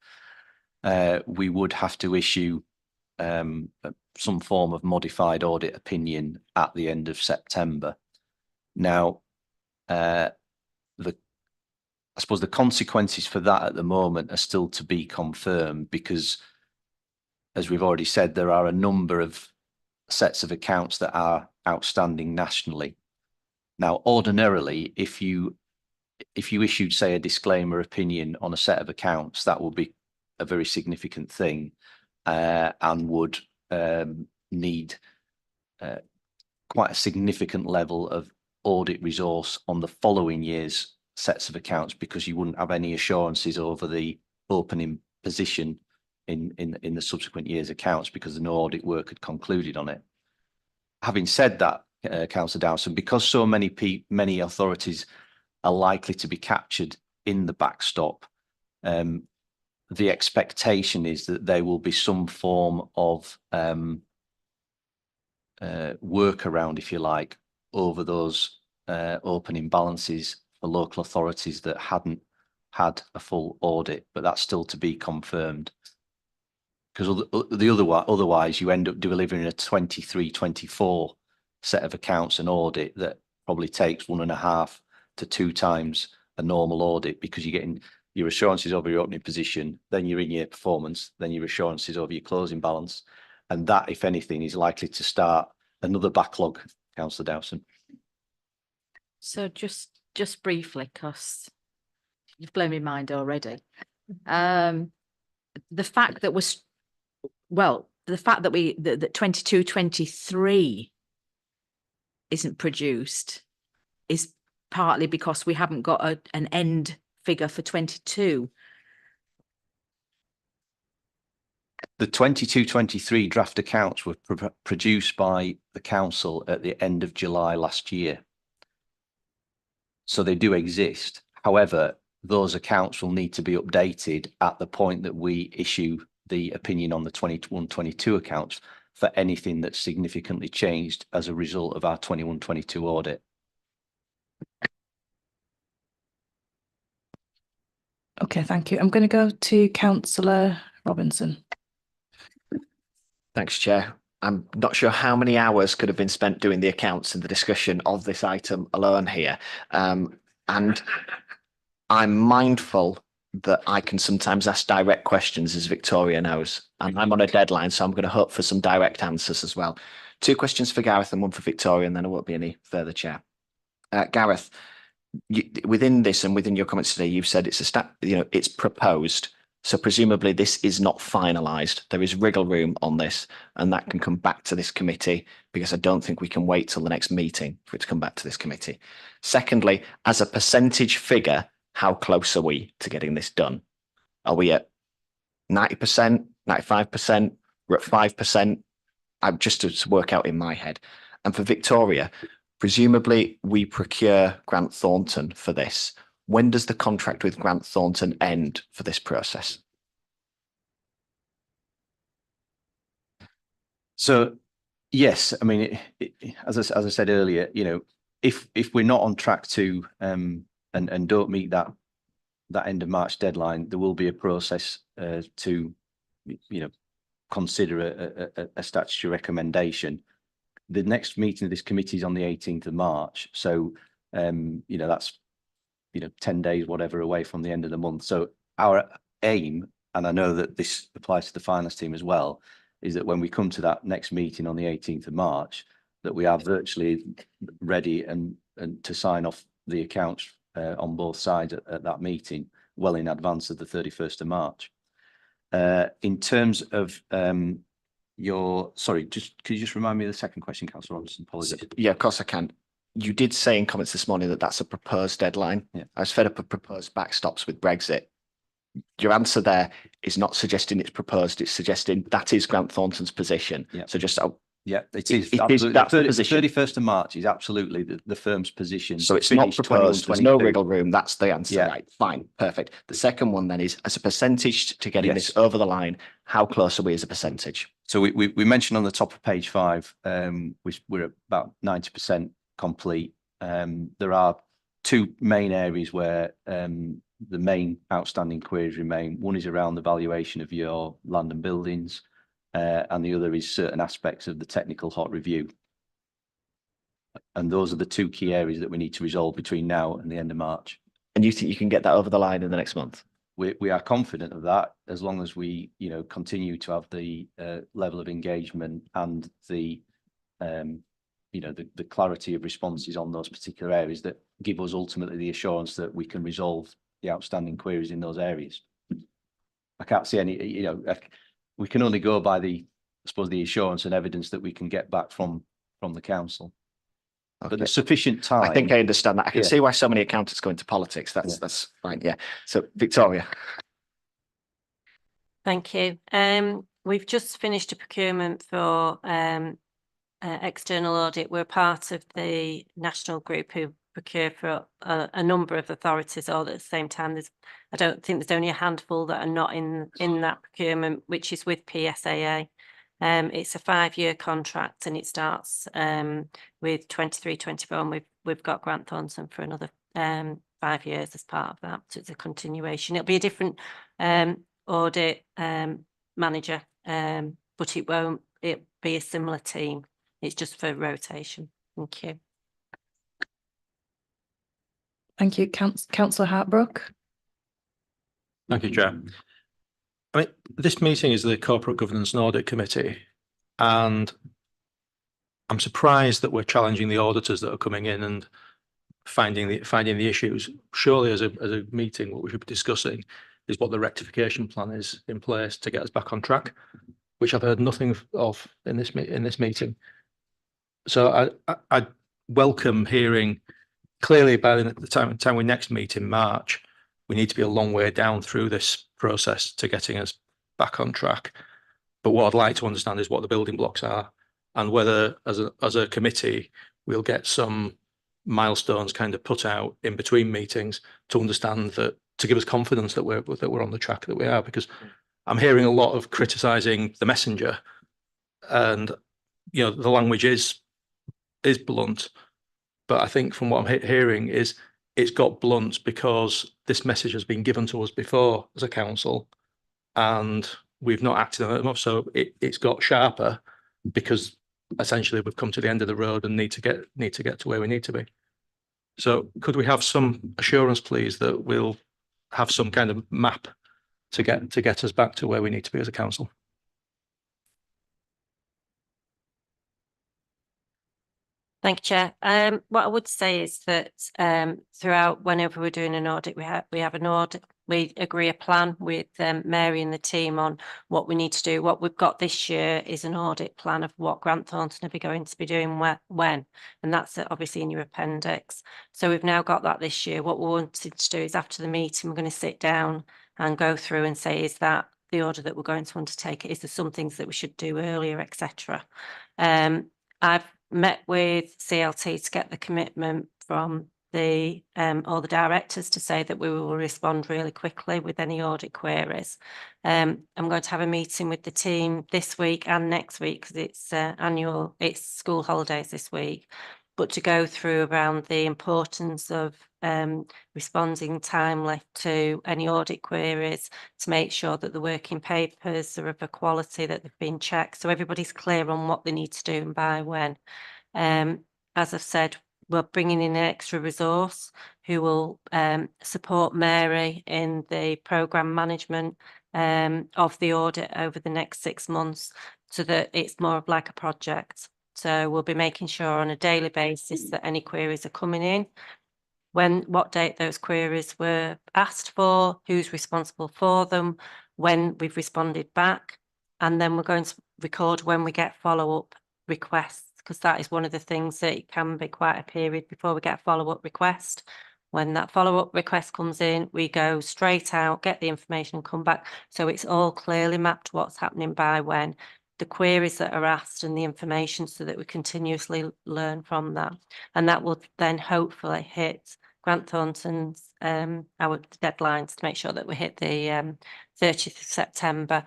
we would have to issue some form of modified audit opinion at the end of September. Now, I suppose the consequences for that at the moment are still to be confirmed because, as we've already said, there are a number of sets of accounts that are outstanding nationally. Now, ordinarily, if you issued, say, a disclaimer opinion on a set of accounts, that would be a very significant thing, and would need quite a significant level of audit resource on the following year's sets of accounts, because you wouldn't have any assurances over the opening position in the subsequent year's accounts because no audit work had concluded on it. Having said that, Councillor Dowson, because so many authorities are likely to be captured in the backstop, the expectation is that there will be some form of workaround, if you like, over those opening balances for local authorities that hadn't had a full audit, but that's still to be confirmed. Because otherwise you end up delivering a 23-24 set of accounts and audit that probably takes 1.5 to 2 times a normal audit, because you're getting your assurances over your opening position, then your in-year performance, then your assurances over your closing balance. And that, if anything, is likely to start another backlog, Councillor Dowson. So just briefly, because you've blown my mind already. The fact that that 22-23 isn't produced is partly because we haven't got an end figure for 22. The 22-23 draft accounts were produced by the council at the end of July last year. So they do exist. However, those accounts will need to be updated at the point that we issue the opinion on the 21-22 accounts for anything that's significantly changed as a result of our 21-22 audit. Okay, thank you. I'm going to go to Councillor Robinson. Thanks, Chair. I'm not sure how many hours could have been spent doing the accounts and the discussion of this item alone here. And I'm mindful that I can sometimes ask direct questions, as Victoria knows, and I'm on a deadline, so I'm going to hope for some direct answers as well. 2 questions for Gareth and 1 for Victoria, and then there won't be any further, Chair. Gareth, within this and within your comments today, you've said it's proposed. So presumably this is not finalised. There is wriggle room on this, and that can come back to this committee, because I don't think we can wait till the next meeting for it to come back to this committee. Secondly, as a percentage figure, how close are we to getting this done? Are we at 90%, 95%? We're at 5%? I'm just to work out in my head. And for Victoria, presumably we procure Grant Thornton for this. When does the contract with Grant Thornton end for this process? So, yes, I mean, as I said earlier, if we're not on track to and don't meet that end of March deadline, there will be a process to consider a statutory recommendation. The next meeting of this committee is on the 18th of March, so that's 10 days, whatever, away from the end of the month. So our aim, and I know that this applies to the finance team as well, is that when we come to that next meeting on the 18th of March, that we are virtually ready and to sign off the accounts on both sides at that meeting, well in advance of the 31st of March. In terms of could you just remind me of the second question, Councillor Robinson? Apologies. Yeah, of course I can. You did say in comments this morning that that's a proposed deadline. Yeah. I was fed up of proposed backstops with Brexit. Your answer there is not suggesting it's proposed, it's suggesting that is Grant Thornton's position. Yeah. So just yeah, it is. It is that position. 31st of March is absolutely the firm's position. So it's not proposed, there's no wriggle room, that's the answer. Yeah. Right, fine, perfect. The second one then is, as a percentage to getting this over the line, how close are we as a percentage? So we mentioned on the top of page 5, we're at about 90% complete. There are 2 main areas where the main outstanding queries remain. One is around the valuation of your land and buildings, and the other is certain aspects of the technical hot review. And those are the 2 key areas that we need to resolve between now and the end of March. And you think you can get that over the line in the next month? We are confident of that, as long as we continue to have the level of engagement and the the clarity of responses on those particular areas that give us ultimately the assurance that we can resolve the outstanding queries in those areas. I can't see any, we can only go by I suppose, the assurance and evidence that we can get back from the council. But there's sufficient time. I think I understand that. I can Yeah. see why so many accountants go into politics. That's fine. Yeah. So Victoria. Thank you. We've just finished a procurement for external audit. We're part of the national group who procure for a number of authorities all at the same time. I don't think there's only a handful that are not in that procurement, which is with PSAA. It's a 5-year contract and it starts with 23-24, and we've got Grant Thornton for another 5 years as part of that. So it's a continuation. It'll be a different audit manager, but it'll be a similar team. It's just for rotation. Thank you. Thank you, Councillor Hartbrook. Thank you, Chair. I mean, this meeting is the Corporate Governance and Audit Committee, and I'm surprised that we're challenging the auditors that are coming in and finding the issues. Surely, as a meeting, what we should be discussing is what the rectification plan is in place to get us back on track, which I've heard nothing of in this meeting. So I welcome hearing clearly by the time we next meet in March, we need to be a long way down through this process to getting us back on track. But what I'd like to understand is what the building blocks are, and whether as a committee we'll get some milestones kind of put out in between meetings to understand that, to give us confidence that we're on the track that we are. Because I'm hearing a lot of criticising the messenger, and the language is blunt, but I think from what I'm hearing is it's got blunt because this message has been given to us before as a council and we've not acted on it enough. So it's got sharper because essentially we've come to the end of the road and need to get to where we need to be. So could we have some assurance, please, that we'll have some kind of map to get us back to where we need to be as a council? Thank you, Chair. What I would say is that throughout, whenever we're doing an audit, we have an audit. We agree a plan with Mary and the team on what we need to do. What we've got this year is an audit plan of what Grant Thornton are going to be doing when, and that's obviously in your appendix. So we've now got that this year. What we wanted to do is after the meeting, we're going to sit down and go through and say, is that the order that we're going to undertake? Is there some things that we should do earlier, etc. I've met with CLT to get the commitment from all the directors to say that we will respond really quickly with any audit queries. I'm going to have a meeting with the team this week and next week because it's school holidays this week, but to go through around the importance of responding timely to any audit queries, to make sure that the working papers are of a quality, that they've been checked, so everybody's clear on what they need to do and by when. As I've said, we're bringing in an extra resource who will support Mary in the programme management of the audit over the next 6 months, so that it's more of like a project. So we'll be making sure on a daily basis that any queries are coming in, what date those queries were asked for, who's responsible for them, when we've responded back, and then we're going to record when we get follow-up requests, because that is one of the things that it can be quite a period before we get a follow-up request. When that follow-up request comes in, we go straight out, get the information and come back. So it's all clearly mapped what's happening by when, the queries that are asked and the information, so that we continuously learn from that. And that will then hopefully hit Grant Thornton's our deadlines to make sure that we hit the 30th of September.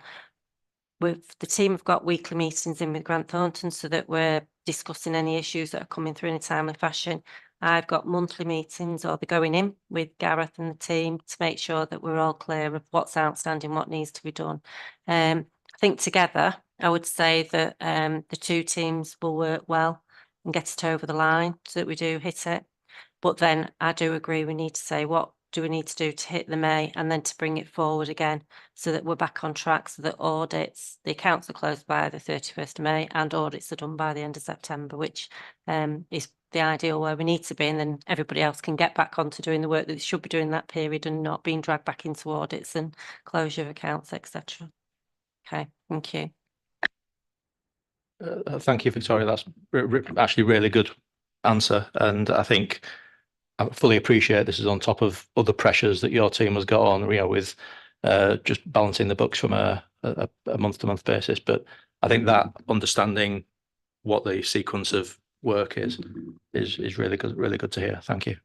The team have got weekly meetings in with Grant Thornton so that we're discussing any issues that are coming through in a timely fashion. I've got monthly meetings, or they're going in with Gareth and the team to make sure that we're all clear of what's outstanding, what needs to be done. I think together, I would say that the two teams will work well and get it over the line so that we do hit it. But then I do agree we need to say, what do we need to do to hit the May, and then to bring it forward again so that we're back on track, so that the accounts are closed by the 31st of May and audits are done by the end of September, which is the ideal where we need to be, and then everybody else can get back onto doing the work that they should be doing that period and not being dragged back into audits and closure of accounts, etc. Okay, thank you. Thank you, Victoria. That's actually really good answer. And I think I fully appreciate this is on top of other pressures that your team has got on, with just balancing the books from a month-to-month basis. But I think that understanding what the sequence of work is really good to hear. Thank you.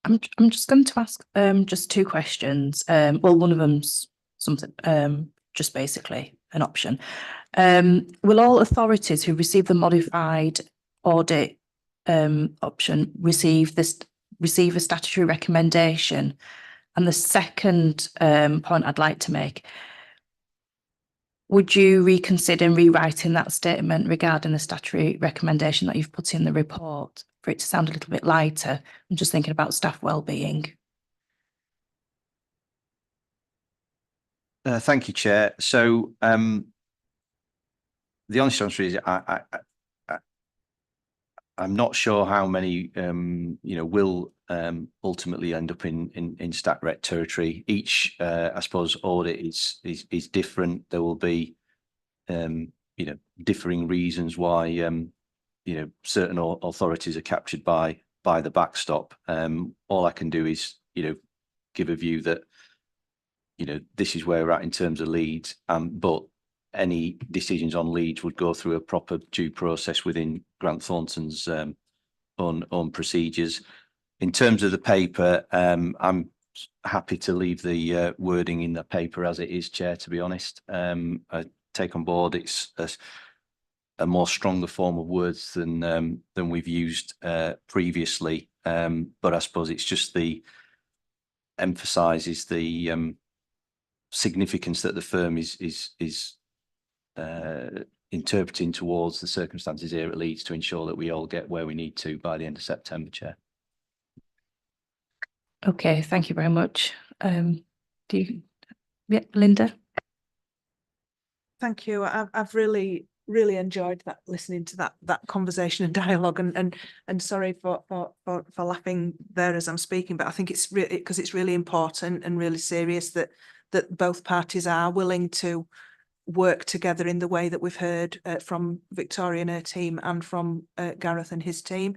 I'm just going to ask just two questions. Well, one of them's something just basically an option. Will all authorities who receive the modified audit option receive a statutory recommendation? And the second point I'd like to make, would you reconsider rewriting that statement regarding the statutory recommendation that you've put in the report for it to sound a little bit lighter? I'm just thinking about staff wellbeing. Thank you, Chair. So the honest answer is I'm not sure how many will ultimately end up in stat rec territory. Each I suppose audit is different. There will be differing reasons why certain authorities are captured by the backstop. All I can do is give a view that this is where we're at in terms of Leeds, but any decisions on Leeds would go through a proper due process within Grant Thornton's own procedures. In terms of the paper, I'm happy to leave the wording in the paper as it is, Chair, to be honest. I take on board it's a more stronger form of words than we've used previously, but I suppose it's just emphasises the significance that the firm is interpreting towards the circumstances here at Leeds to ensure that we all get where we need to by the end of September, Chair. Okay, thank you very much. Linda? Thank you. I've really enjoyed listening to that conversation and dialogue, and sorry for laughing there as I'm speaking, but I think it's really because it's really important and really serious that both parties are willing to work together in the way that we've heard from Victoria and her team and from Gareth and his team.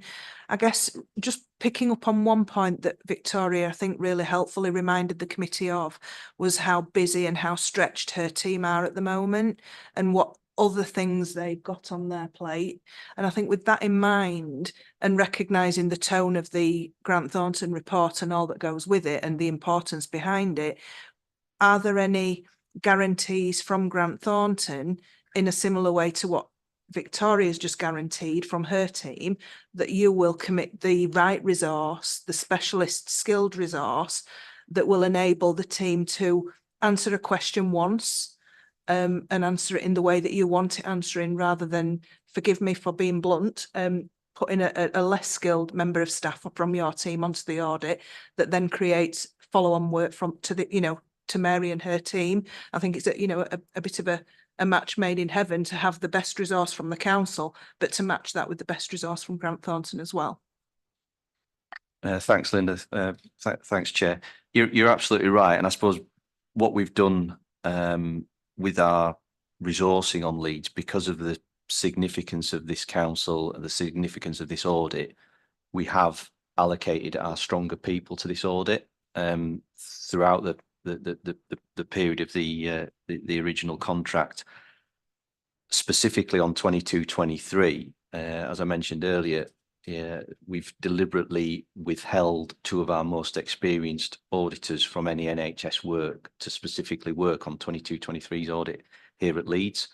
I guess just picking up on one point that Victoria, I think, really helpfully reminded the committee of was how busy and how stretched her team are at the moment and what other things they've got on their plate. And I think with that in mind and recognising the tone of the Grant Thornton report and all that goes with it and the importance behind it, are there any guarantees from Grant Thornton in a similar way to what Victoria's just guaranteed from her team that you will commit the right resource, the specialist skilled resource that will enable the team to answer a question once and answer it in the way that you want it answering, rather than, forgive me for being blunt, putting a less skilled member of staff from your team onto the audit that then creates follow-on work to Mary and her team. I think it's a bit of a match made in heaven to have the best resource from the council, but to match that with the best resource from Grant Thornton as well. Thanks, Linda. Thanks, Chair. You're absolutely right. And I suppose what we've done with our resourcing on Leeds, because of the significance of this council and the significance of this audit, we have allocated our stronger people to this audit throughout the period of the original contract. Specifically on 22-23, as I mentioned earlier, we've deliberately withheld two of our most experienced auditors from any NHS work to specifically work on 22-23's audit here at Leeds.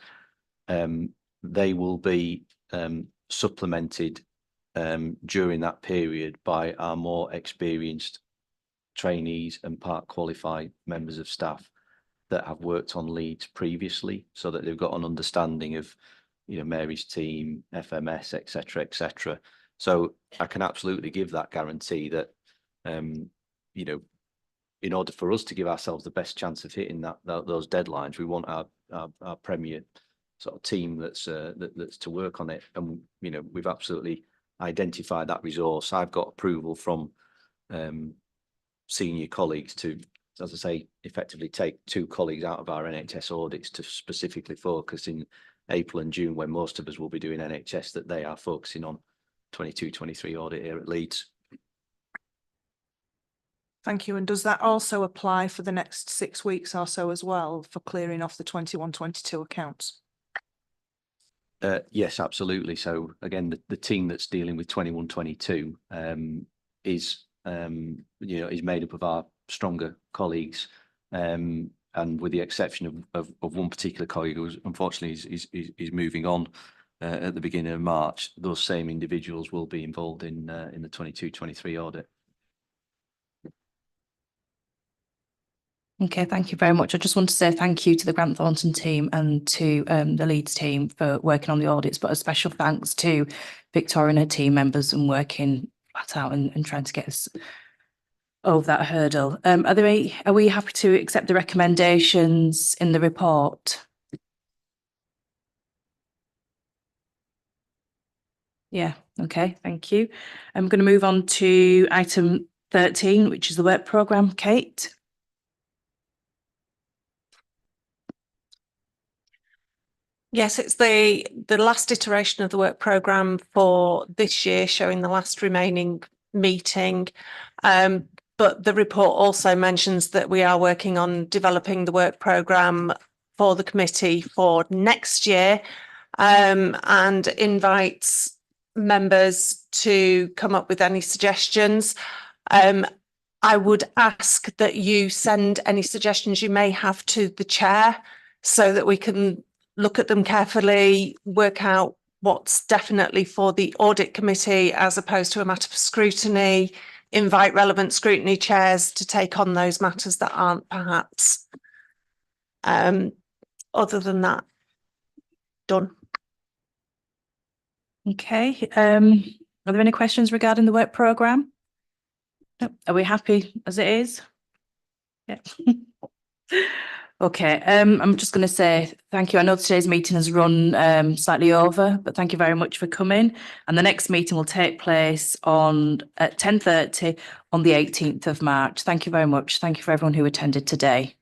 They will be supplemented during that period by our more experienced trainees and part qualified members of staff that have worked on Leeds previously, so that they've got an understanding of Mary's team, FMS, etc. So I can absolutely give that guarantee that in order for us to give ourselves the best chance of hitting those deadlines, we want our premier sort of team that's that's to work on it. And you know, we've absolutely identified that resource. I've got approval from senior colleagues to, as I say, effectively take 2 colleagues out of our NHS audits to specifically focus in April and June, when most of us will be doing NHS, that they are focusing on 22-23 audit here at Leeds. Thank you. And does that also apply for the next 6 weeks or so as well, for clearing off the 21-22 accounts? Yes, absolutely. So again, the team that's dealing with 21-22 is you know, is made up of our stronger colleagues, and with the exception of one particular colleague who unfortunately is moving on at the beginning of March, those same individuals will be involved in the 22-23 audit. Okay, thank you very much. I just want to say thank you to the Grant Thornton team and to the Leeds team for working on the audits, but a special thanks to Victoria and her team members and working flat out and trying to get us over that hurdle. Are we happy to accept the recommendations in the report? Yeah, okay, thank you. I'm going to move on to item 13, which is the work programme. Kate? Yes, it's the last iteration of the work programme for this year, showing the last remaining meeting. But the report also mentions that we are working on developing the work programme for the committee for next year, and invites members to come up with any suggestions. I would ask that you send any suggestions you may have to the chair so that we can look at them carefully, work out what's definitely for the audit committee as opposed to a matter for scrutiny, invite relevant scrutiny chairs to take on those matters that aren't perhaps. Other than that, done. Okay, are there any questions regarding the work programme? No. Are we happy as it is? Yeah. Okay, I'm just going to say thank you. I know today's meeting has run slightly over, but thank you very much for coming. And the next meeting will take place at 10:30 on the 18th of March. Thank you very much. Thank you for everyone who attended today.